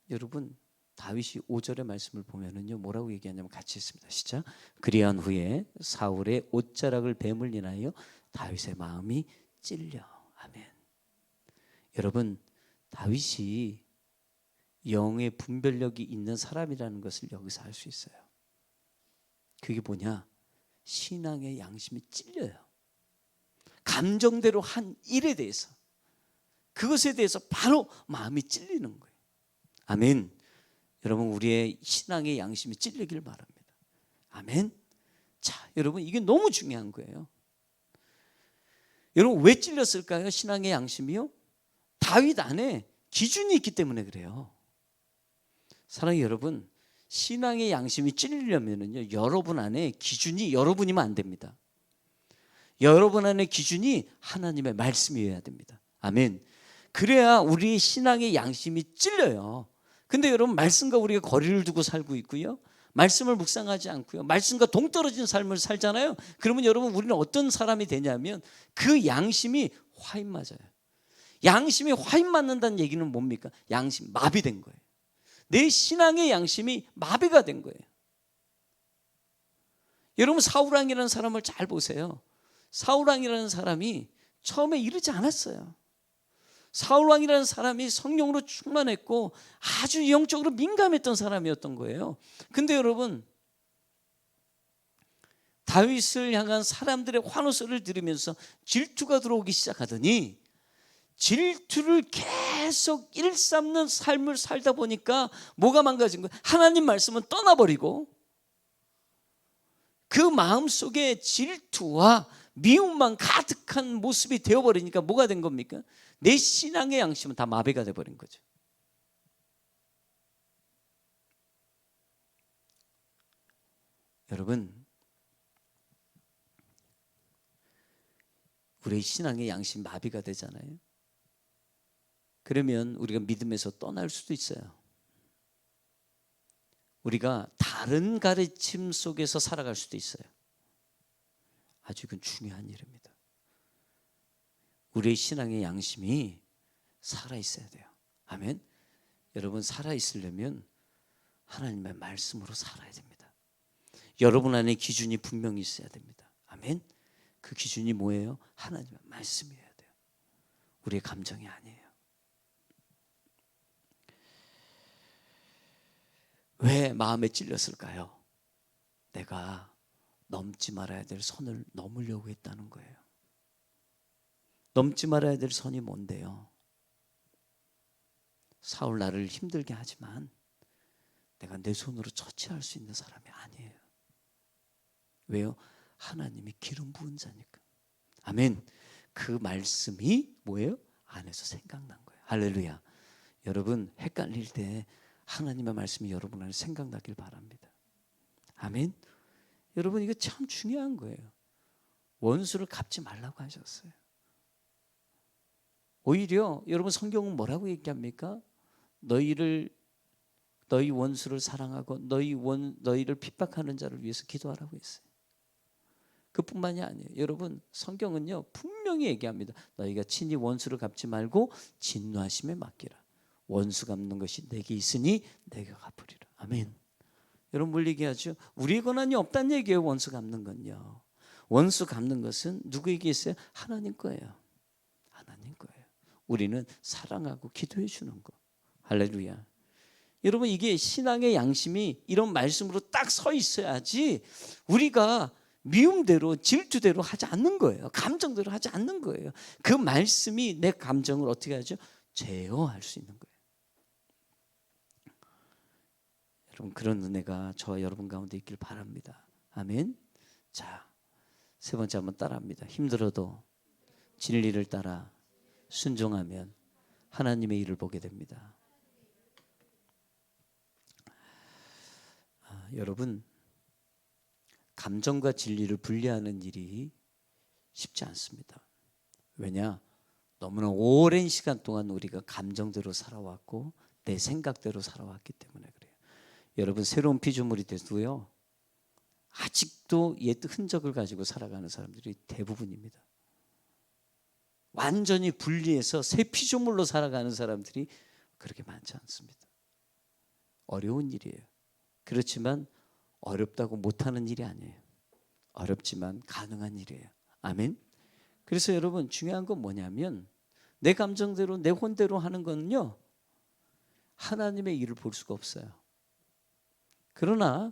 S1: 여러분, 다윗이 5절의 말씀을 보면은요, 뭐라고 얘기하냐면 같이 있습니다. 시작. 그리한 후에 사울의 옷자락을 뱀을 인하여 다윗의 마음이 찔려. 아멘. 여러분, 다윗이 영의 분별력이 있는 사람이라는 것을 여기서 알 수 있어요. 그게 뭐냐? 신앙의 양심이 찔려요. 감정대로 한 일에 대해서, 그것에 대해서 바로 마음이 찔리는 거예요. 아멘. 여러분, 우리의 신앙의 양심이 찔리길 바랍니다. 아멘. 자, 여러분, 이게 너무 중요한 거예요. 여러분, 왜 찔렸을까요? 신앙의 양심이요? 다윗 안에 기준이 있기 때문에 그래요. 사랑하는 여러분, 신앙의 양심이 찔리려면요, 여러분 안에 기준이 여러분이면 안 됩니다. 여러분 안에 기준이 하나님의 말씀이어야 됩니다. 아멘. 그래야 우리의 신앙의 양심이 찔려요. 근데 여러분, 말씀과 우리가 거리를 두고 살고 있고요, 말씀을 묵상하지 않고요, 말씀과 동떨어진 삶을 살잖아요. 그러면 여러분, 우리는 어떤 사람이 되냐면 그 양심이 화인 맞아요. 양심이 화인 맞는다는 얘기는 뭡니까? 양심 마비된 거예요. 내 신앙의 양심이 마비가 된 거예요. 여러분, 사울왕이라는 사람을 잘 보세요. 사울왕이라는 사람이 처음에 이러지 않았어요. 사울왕이라는 사람이 성령으로 충만했고 아주 영적으로 민감했던 사람이었던 거예요. 근데 여러분, 다윗을 향한 사람들의 환호소를 들으면서 질투가 들어오기 시작하더니 질투를 계속 일삼는 삶을 살다 보니까 뭐가 망가진 거예요? 하나님 말씀은 떠나버리고 그 마음속에 질투와 미움만 가득한 모습이 되어버리니까 뭐가 된 겁니까? 내 신앙의 양심은 다 마비가 돼버린 거죠. 여러분, 우리의 신앙의 양심 마비가 되잖아요. 그러면 우리가 믿음에서 떠날 수도 있어요. 우리가 다른 가르침 속에서 살아갈 수도 있어요. 아주 이건 중요한 일입니다. 우리의 신앙의 양심이 살아있어야 돼요. 아멘. 여러분, 살아있으려면 하나님의 말씀으로 살아야 됩니다. 여러분 안에 기준이 분명히 있어야 됩니다. 아멘. 그 기준이 뭐예요? 하나님의 말씀이어야 돼요. 우리의 감정이 아니에요. 왜 마음에 찔렸을까요? 내가 넘지 말아야 될 선을 넘으려고 했다는 거예요. 넘지 말아야 될 선이 뭔데요? 사울 나를 힘들게 하지만 내가 내 손으로 처치할 수 있는 사람이 아니에요. 왜요? 하나님이 기름 부은 자니까. 아멘. 그 말씀이 뭐예요? 안에서 생각난 거예요. 할렐루야. 여러분, 헷갈릴 때 하나님의 말씀이 여러분 안에 생각나길 바랍니다. 아멘. 여러분, 이거 참 중요한 거예요. 원수를 갚지 말라고 하셨어요. 오히려 여러분, 성경은 뭐라고 얘기합니까? 너희 원수를 사랑하고 너희를 핍박하는 자를 위해서 기도하라고 했어요. 그뿐만이 아니에요. 여러분, 성경은요 분명히 얘기합니다. 너희가 친히 원수를 갚지 말고 진노하심에 맡기라. 원수 갚는 것이 내게 있으니 내가 갚으리라. 아멘. 여러분, 뭘 얘기하죠? 우리의 권한이 없다는 얘기예요. 원수 갚는 건요. 원수 갚는 것은 누구에게 있어요? 하나님 거예요. 하나님 거예요. 우리는 사랑하고 기도해 주는 거. 할렐루야. 여러분, 이게 신앙의 양심이 이런 말씀으로 딱 서 있어야지 우리가 미움대로 질투대로 하지 않는 거예요. 감정대로 하지 않는 거예요. 그 말씀이 내 감정을 어떻게 하죠? 제어할 수 있는 거예요. 여러분, 그런 은혜가 저와 여러분 가운데 있길 바랍니다. 아멘. 자, 세 번째 한번 따라합니다. 힘들어도 진리를 따라 순종하면 하나님의 일을 보게 됩니다. 여러분, 감정과 진리를 분리하는 일이 쉽지 않습니다. 왜냐? 너무나 오랜 시간 동안 우리가 감정대로 살아왔고 내 생각대로 살아왔기 때문에 그래요. 여러분, 새로운 피조물이 돼도요, 아직도 옛 흔적을 가지고 살아가는 사람들이 대부분입니다. 완전히 분리해서 새 피조물로 살아가는 사람들이 그렇게 많지 않습니다. 어려운 일이에요. 그렇지만 어렵다고 못하는 일이 아니에요. 어렵지만 가능한 일이에요. 아멘. 그래서 여러분, 중요한 건 뭐냐면 내 감정대로 내 혼대로 하는 거는요, 하나님의 일을 볼 수가 없어요. 그러나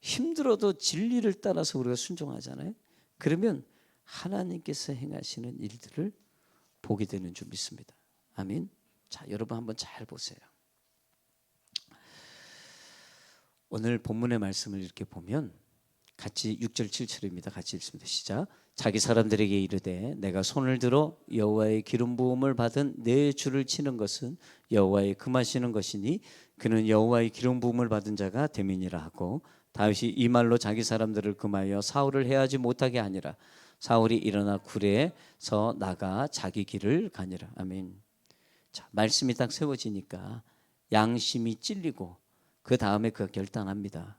S1: 힘들어도 진리를 따라서 우리가 순종하잖아요. 그러면 하나님께서 행하시는 일들을 보게 되는 줄 믿습니다. 아멘. 자, 여러분 한번 잘 보세요. 오늘 본문의 말씀을 이렇게 보면 같이 6절 7절입니다. 같이 읽습니다. 시작. 자기 사람들에게 이르되 내가 손을 들어 여호와의 기름 부음을 받은 내 줄을 치는 것은 여호와의 금하시는 것이니 그는 여호와의 기름 부음을 받은 자가 됨이니라 하고, 다윗이 이 말로 자기 사람들을 금하여 사울을 해하지 못하게 하니라. 사울이 일어나 굴에서 나가 자기 길을 가니라. 아멘. 자, 말씀이 딱 세워지니까 양심이 찔리고 그 다음에 그가 결단합니다.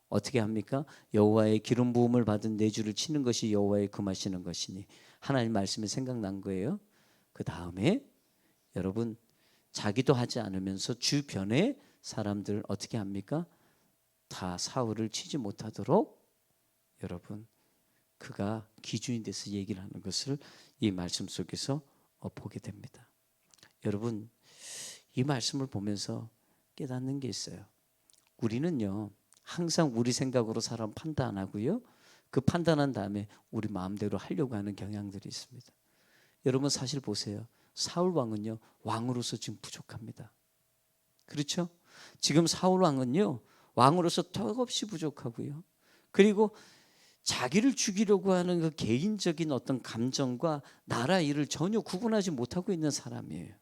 S1: 어떻게 합니까? 여호와의 기름 부음을 받은 내 줄을 치는 것이 여호와의 금하시는 것이니, 하나님 말씀이 생각난 거예요. 그 다음에 여러분, 자기도 하지 않으면서 주변의 사람들 어떻게 합니까? 다 사울을 치지 못하도록 여러분, 그가 기준이 돼서 얘기를 하는 것을 이 말씀 속에서 보게 됩니다. 여러분, 이 말씀을 보면서 깨닫는 게 있어요. 우리는요, 항상 우리 생각으로 사람 판단하고요, 그 판단한 다음에 우리 마음대로 하려고 하는 경향들이 있습니다. 여러분, 사실 보세요. 사울 왕은요, 왕으로서 지금 부족합니다. 그렇죠? 지금 사울 왕은요, 왕으로서 턱없이 부족하고요, 그리고 자기를 죽이려고 하는 그 개인적인 어떤 감정과 나라 일을 전혀 구분하지 못하고 있는 사람이에요.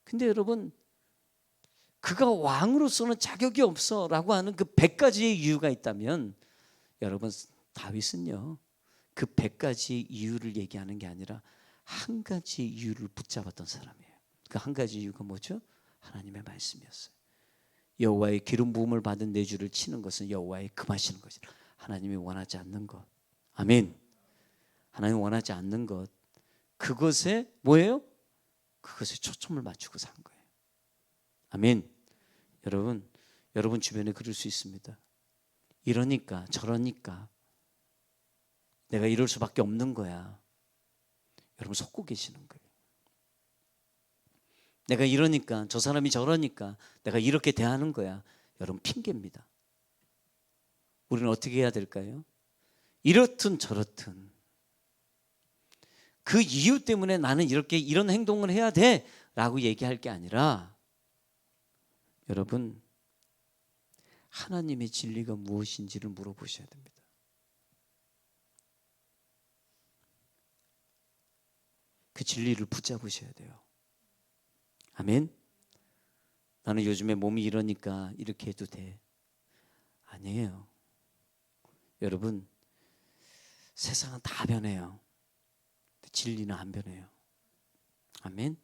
S1: 근데 여러분, 그가 왕으로서는 자격이 없어라고 하는 그 100가지의 이유가 있다면, 여러분, 다윗은요, 그 100가지 이유를 얘기하는 게 아니라 한 가지 이유를 붙잡았던 사람이에요. 그 한 가지 이유가 뭐죠? 하나님의 말씀이었어요. 여호와의 기름 부음을 받은 내 줄을 치는 것은 여호와의 금하시는 것이라. 하나님이 원하지 않는 것. 아멘. 하나님이 원하지 않는 것, 그것에 뭐예요? 그것에 초점을 맞추고 산 거예요. 아멘. 여러분 주변에 그럴 수 있습니다. 이러니까 저러니까 내가 이럴 수밖에 없는 거야. 여러분, 속고 계시는 거예요. 내가 이러니까 저 사람이 저러니까 내가 이렇게 대하는 거야. 여러분, 핑계입니다. 우리는 어떻게 해야 될까요? 이렇든 저렇든 그 이유 때문에 나는 이런 행동을 해야 돼 라고 얘기할 게 아니라, 여러분, 하나님의 진리가 무엇인지를 물어보셔야 됩니다. 그 진리를 붙잡으셔야 돼요. 아멘. 나는 요즘에 몸이 이러니까 이렇게 해도 돼. 아니에요. 여러분, 세상은 다 변해요. 진리는 안 변해요. 아멘.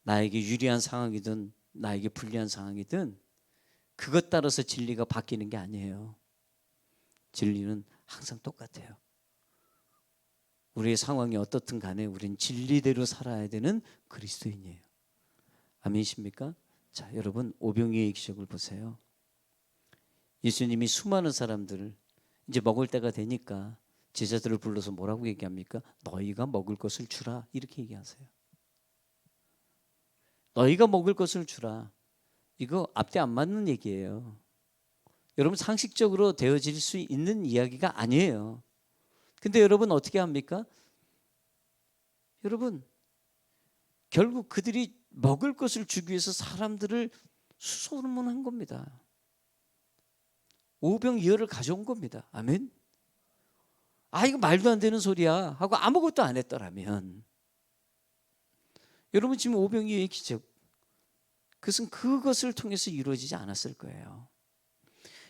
S1: 나에게 유리한 상황이든 나에게 불리한 상황이든 그것 따라서 진리가 바뀌는 게 아니에요. 진리는 항상 똑같아요. 우리의 상황이 어떻든 간에 우리는 진리대로 살아야 되는 그리스도인이에요. 아멘이십니까? 자, 여러분, 오병이어의 기적을 보세요. 예수님이 수많은 사람들을 이제 먹을 때가 되니까 제자들을 불러서 뭐라고 얘기합니까? 너희가 먹을 것을 주라, 이렇게 얘기하세요. 너희가 먹을 것을 주라. 이거 앞뒤 안 맞는 얘기예요. 여러분, 상식적으로 되어질 수 있는 이야기가 아니에요. 근데 여러분, 어떻게 합니까? 여러분, 결국 그들이 먹을 것을 주기 위해서 사람들을 수소문한 겁니다. 오병이어를 가져온 겁니다. 아멘. 아 이거 말도 안 되는 소리야 하고 아무것도 안 했더라면 여러분 지금 오병이어의 기적 그것은 그것을 통해서 이루어지지 않았을 거예요.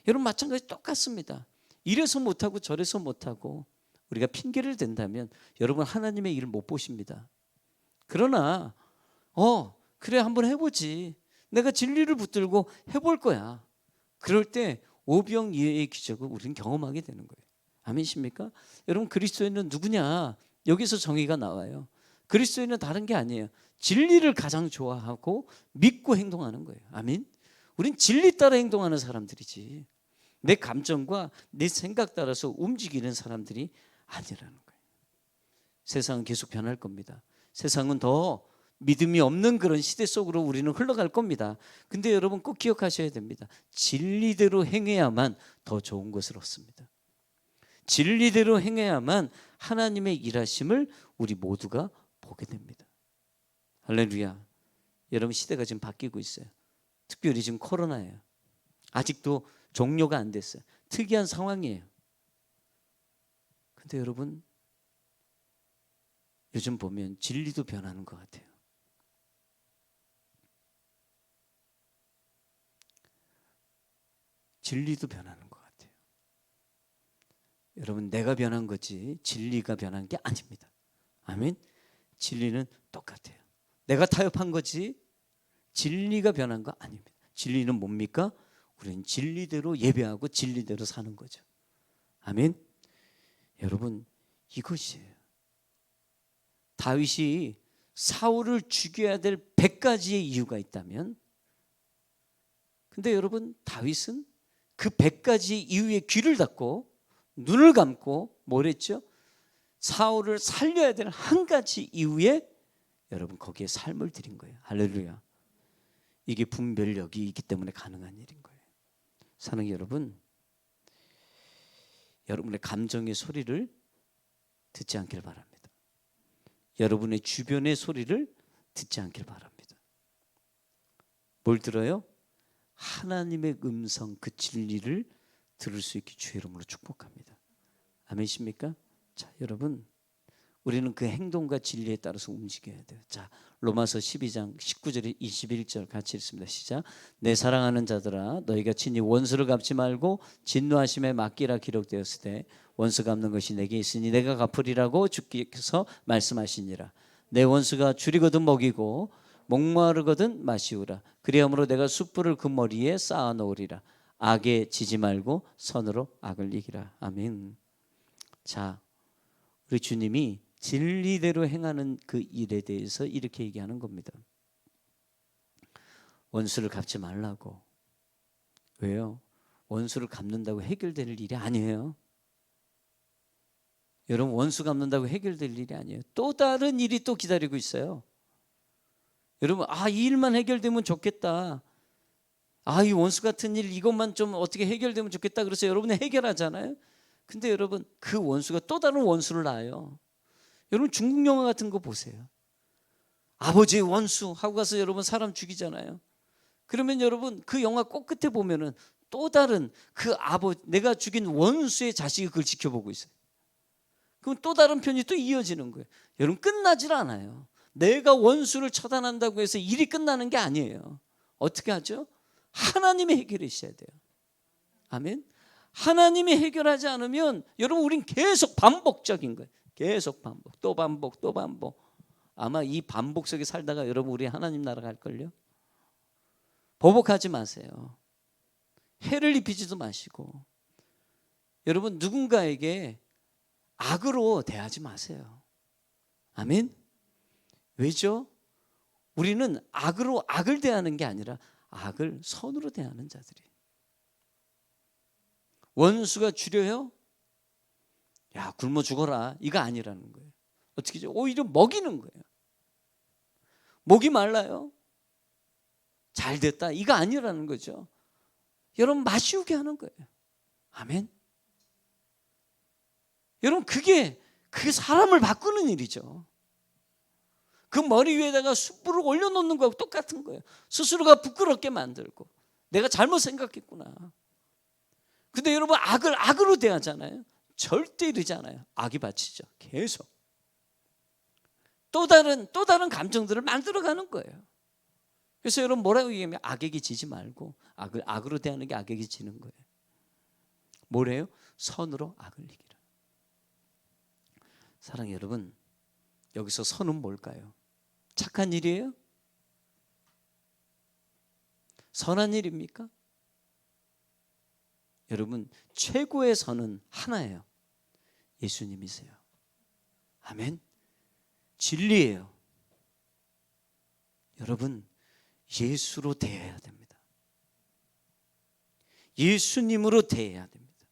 S1: 여러분 마찬가지 똑같습니다. 이래서 못하고 저래서 못하고 우리가 핑계를 댄다면 여러분 하나님의 일을 못 보십니다. 그러나 그래 한번 해보지. 내가 진리를 붙들고 해볼 거야. 그럴 때 오병이어의 기적을 우리는 경험하게 되는 거예요. 아멘이십니까? 여러분 그리스도인은 누구냐? 여기서 정의가 나와요. 그리스도인은 다른 게 아니에요. 진리를 가장 좋아하고 믿고 행동하는 거예요. 아멘. 우린 진리 따라 행동하는 사람들이지 내 감정과 내 생각 따라서 움직이는 사람들이 아니라는 거예요. 세상은 계속 변할 겁니다. 세상은 더 믿음이 없는 그런 시대 속으로 우리는 흘러갈 겁니다. 근데 여러분 꼭 기억하셔야 됩니다. 진리대로 행해야만 더 좋은 것을 얻습니다. 진리대로 행해야만 하나님의 일하심을 우리 모두가 보게 됩니다. 할렐루야. 여러분 시대가 지금 바뀌고 있어요. 특별히 지금 코로나예요. 아직도 종료가 안 됐어요. 특이한 상황이에요. 근데 여러분 요즘 보면 진리도 변하는 것 같아요. 진리도 변하는 것 같아요. 여러분 내가 변한 거지 진리가 변한 게 아닙니다. 아멘. 진리는 똑같아요. 내가 타협한 거지 진리가 변한 거 아닙니다. 진리는 뭡니까? 우리는 진리대로 예배하고 진리대로 사는 거죠. 아멘. 여러분 이것이에요. 다윗이 사울을 죽여야 될 100가지의 이유가 있다면 근데 여러분 다윗은 그 100가지 이유에 귀를 닫고 눈을 감고 뭘 했죠? 사울을 살려야 될 한 가지 이유에 여러분 거기에 삶을 드린 거예요. 할렐루야. 이게 분별력이 있기 때문에 가능한 일인 거예요. 사랑하는 여러분, 여러분의 감정의 소리를 듣지 않길 바랍니다. 여러분의 주변의 소리를 듣지 않길 바랍니다. 뭘 들어요? 하나님의 음성 그 진리를 들을 수 있게 주의 이름으로 축복합니다. 아멘이십니까? 자, 여러분 우리는 그 행동과 진리에 따라서 움직여야 돼요. 자, 로마서 12장 19절에 21절 같이 읽습니다. 시작. 내 사랑하는 자들아 너희가 친히 원수를 갚지 말고 진노하심에 맡기라 기록되었을 때 원수 갚는 것이 내게 있으니 내가 갚으리라고 주께서 말씀하시니라. 내 원수가 줄이거든 먹이고 목마르거든 마시우라. 그리함으로 내가 숯불을 그 머리에 쌓아 놓으리라. 악에 지지 말고 선으로 악을 이기라. 아멘. 자, 우리 주님이 진리대로 행하는 그 일에 대해서 이렇게 얘기하는 겁니다. 원수를 갚지 말라고. 왜요? 원수를 갚는다고 해결될 일이 아니에요. 여러분 원수 갚는다고 해결될 일이 아니에요. 또 다른 일이 또 기다리고 있어요. 여러분 이 일만 해결되면 좋겠다. 이 원수 같은 일 이것만 좀 어떻게 해결되면 좋겠다. 그래서 여러분이 해결하잖아요. 근데 여러분 그 원수가 또 다른 원수를 낳아요. 여러분 중국 영화 같은 거 보세요. 아버지의 원수 하고 가서 여러분 사람 죽이잖아요. 그러면 여러분 그 영화 꼭 끝에 보면은 또 다른 그 내가 죽인 원수의 자식이 그걸 지켜보고 있어요. 그럼 또 다른 편이 또 이어지는 거예요. 여러분 끝나질 않아요. 내가 원수를 처단한다고 해서 일이 끝나는 게 아니에요. 어떻게 하죠? 하나님이 해결하셔야 돼요. 아멘. 하나님이 해결하지 않으면 여러분 우린 계속 반복적인 거예요. 계속 반복, 또 반복, 또 반복. 아마 이 반복 속에 살다가 여러분 우리 하나님 나라 갈걸요. 보복하지 마세요. 해를 입히지도 마시고 여러분 누군가에게 악으로 대하지 마세요. 아멘. 왜죠? 우리는 악으로 악을 대하는 게 아니라 악을 선으로 대하는 자들이. 원수가 줄여요? 야 굶어 죽어라 이거 아니라는 거예요. 어떻게 죠? 오히려 먹이는 거예요. 목이 말라요? 잘 됐다 이거 아니라는 거죠. 여러분 마시우게 하는 거예요. 아멘. 여러분 그게 사람을 바꾸는 일이죠. 그 머리 위에다가 숯불을 올려놓는 거하고 똑같은 거예요. 스스로가 부끄럽게 만들고 내가 잘못 생각했구나. 근데 여러분 악을 악으로 대하잖아요. 절대 이러지 않아요. 악이 받치죠. 계속 또 다른 감정들을 만들어가는 거예요. 그래서 여러분 뭐라고 얘기하면 악에게 지지 말고 악으로 대하는 게 악에게 지는 거예요. 뭐래요? 선으로 악을 이기라. 사랑해 여러분, 여기서 선은 뭘까요? 착한 일이에요? 선한 일입니까? 여러분 최고의 선은 하나예요. 예수님이세요. 아멘. 진리예요. 여러분 예수로 대해야 됩니다. 예수님으로 대해야 됩니다.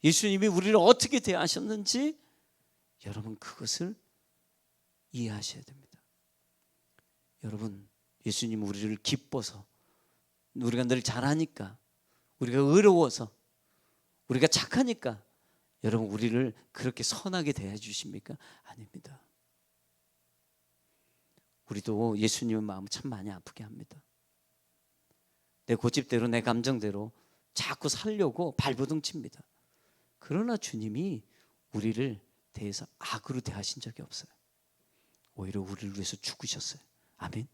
S1: 예수님이 우리를 어떻게 대하셨는지 여러분 그것을 이해하셔야 됩니다. 여러분 예수님 우리를 기뻐서, 우리가 늘 잘하니까, 우리가 의로워서, 우리가 착하니까 여러분 우리를 그렇게 선하게 대해 주십니까? 아닙니다. 우리도 예수님의 마음 참 많이 아프게 합니다. 내 고집대로 내 감정대로 자꾸 살려고 발버둥 칩니다. 그러나 주님이 우리를 대해서 악으로 대하신 적이 없어요. 오히려 우리를 위해서 죽으셨어요. 아멘.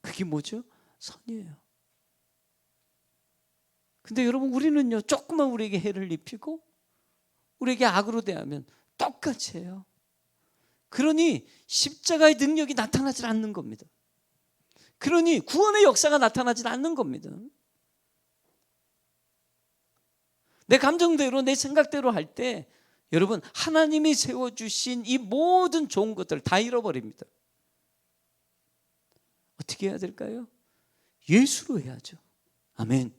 S1: 그게 뭐죠? 선이에요. 근데 여러분 우리는요, 조금만 우리에게 해를 입히고 우리에게 악으로 대하면 똑같이 해요. 그러니 십자가의 능력이 나타나지 않는 겁니다. 그러니 구원의 역사가 나타나지 않는 겁니다. 내 감정대로 내 생각대로 할 때 여러분 하나님이 세워주신 이 모든 좋은 것들을 다 잃어버립니다. 어떻게 해야 될까요? 예수로 해야죠. 아멘.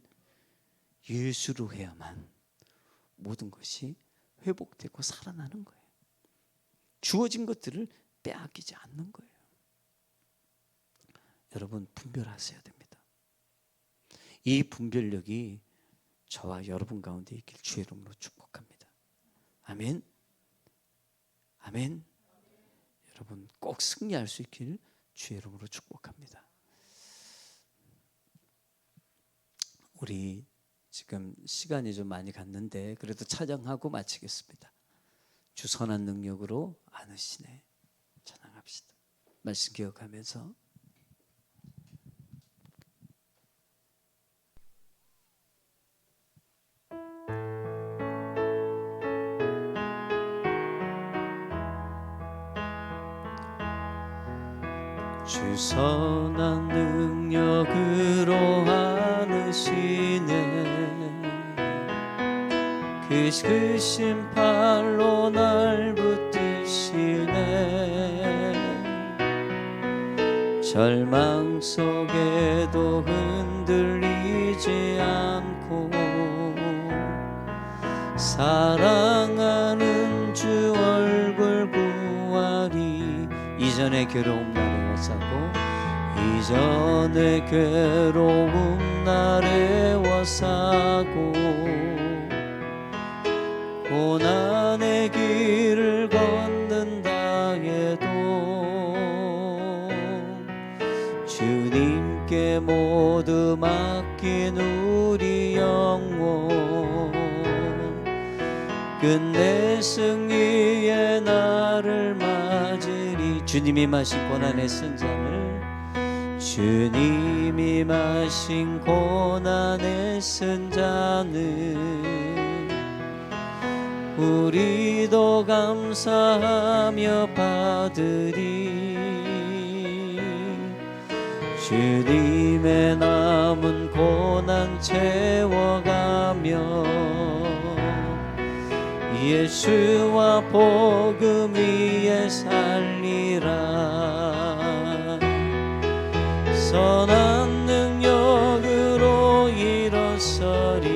S1: 예수로 해야만 모든 것이 회복되고 살아나는 거예요. 주어진 것들을 빼앗기지 않는 거예요. 여러분 분별하셔야 됩니다. 이 분별력이 저와 여러분 가운데 있길 주의 이름으로 축복합니다. 아멘. 아멘. 여러분 꼭 승리할 수 있길 주의 이름으로 축복합니다. 우리 지금 시간이 좀 많이 갔는데 그래도 찬양하고 마치겠습니다. 주 선한 능력으로 안으시네. 찬양합시다. 말씀 기억하면서. 주 선한 능력으로 안으시네. 그 신팔로 날 붙드시네. 절망 속에도 흔들리지 않고 사랑하는 주 얼굴 보아리. 이전의 괴로움 날 애워싸고, 이전의 괴로움 날 애워싸고 고난의 길을 걷는다 해도 주님께 모두 맡긴 우리 영혼, 끝내 승리의 날을 맞으리. 주님이 마신 고난의 쓴 잔을, 주님이 마신 고난의 쓴 잔을 우리도 감사하며 받으리. 주님의 남은 고난 채워가며 예수와 복음 위에 살리라. 선한 능력으로 일어서리.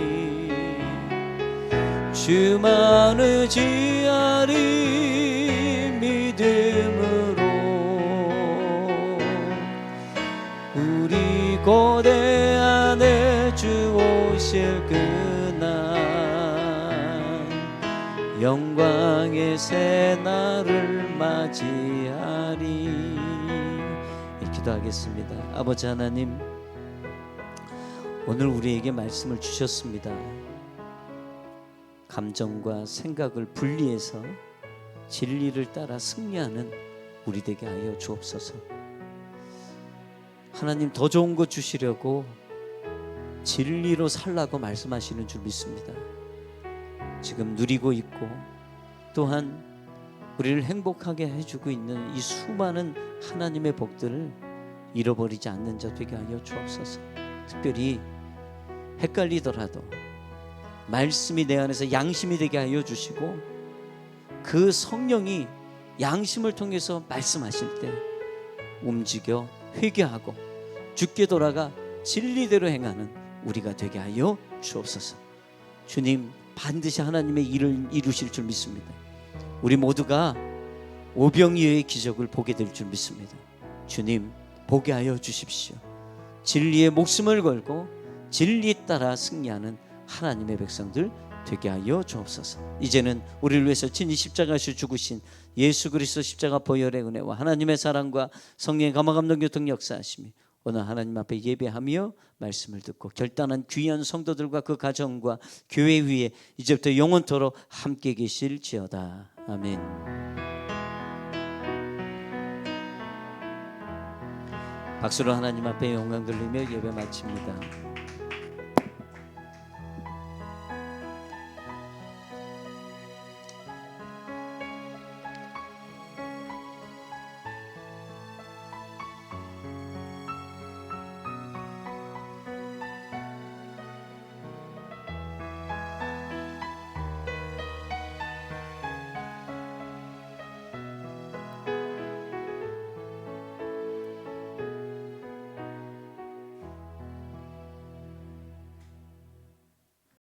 S1: 주만 의지하리. 믿음으로 우리 고대 안에 주 오실 그날 영광의 새 날을 맞이하리. 기도하겠습니다. 아버지 하나님, 오늘 우리에게 말씀을 주셨습니다. 감정과 생각을 분리해서 진리를 따라 승리하는 우리 되게 하여 주옵소서. 하나님 더 좋은 것 주시려고 진리로 살라고 말씀하시는 줄 믿습니다. 지금 누리고 있고 또한 우리를 행복하게 해주고 있는 이 수많은 하나님의 복들을 잃어버리지 않는 자 되게 하여 주옵소서. 특별히 헷갈리더라도 말씀이 내 안에서 양심이 되게 하여 주시고 그 성령이 양심을 통해서 말씀하실 때 움직여 회개하고 주께 돌아가 진리대로 행하는 우리가 되게 하여 주옵소서. 주님 반드시 하나님의 일을 이루실 줄 믿습니다. 우리 모두가 오병이어의 기적을 보게 될 줄 믿습니다. 주님 보게 하여 주십시오. 진리의 목숨을 걸고 진리 따라 승리하는 하나님의 백성들 되게 하여 주옵소서. 이제는 우리를 위해서 친히 십자가에서 죽으신 예수 그리스도 십자가 보혈의 은혜와 하나님의 사랑과 성령의 감화감동 교통 역사하심이 오늘 하나님 앞에 예배하며 말씀을 듣고 결단한 귀한 성도들과 그 가정과 교회 위에 이제부터 영원토록 함께 계실지어다. 아멘. 박수로 하나님 앞에 영광 돌리며 예배 마칩니다.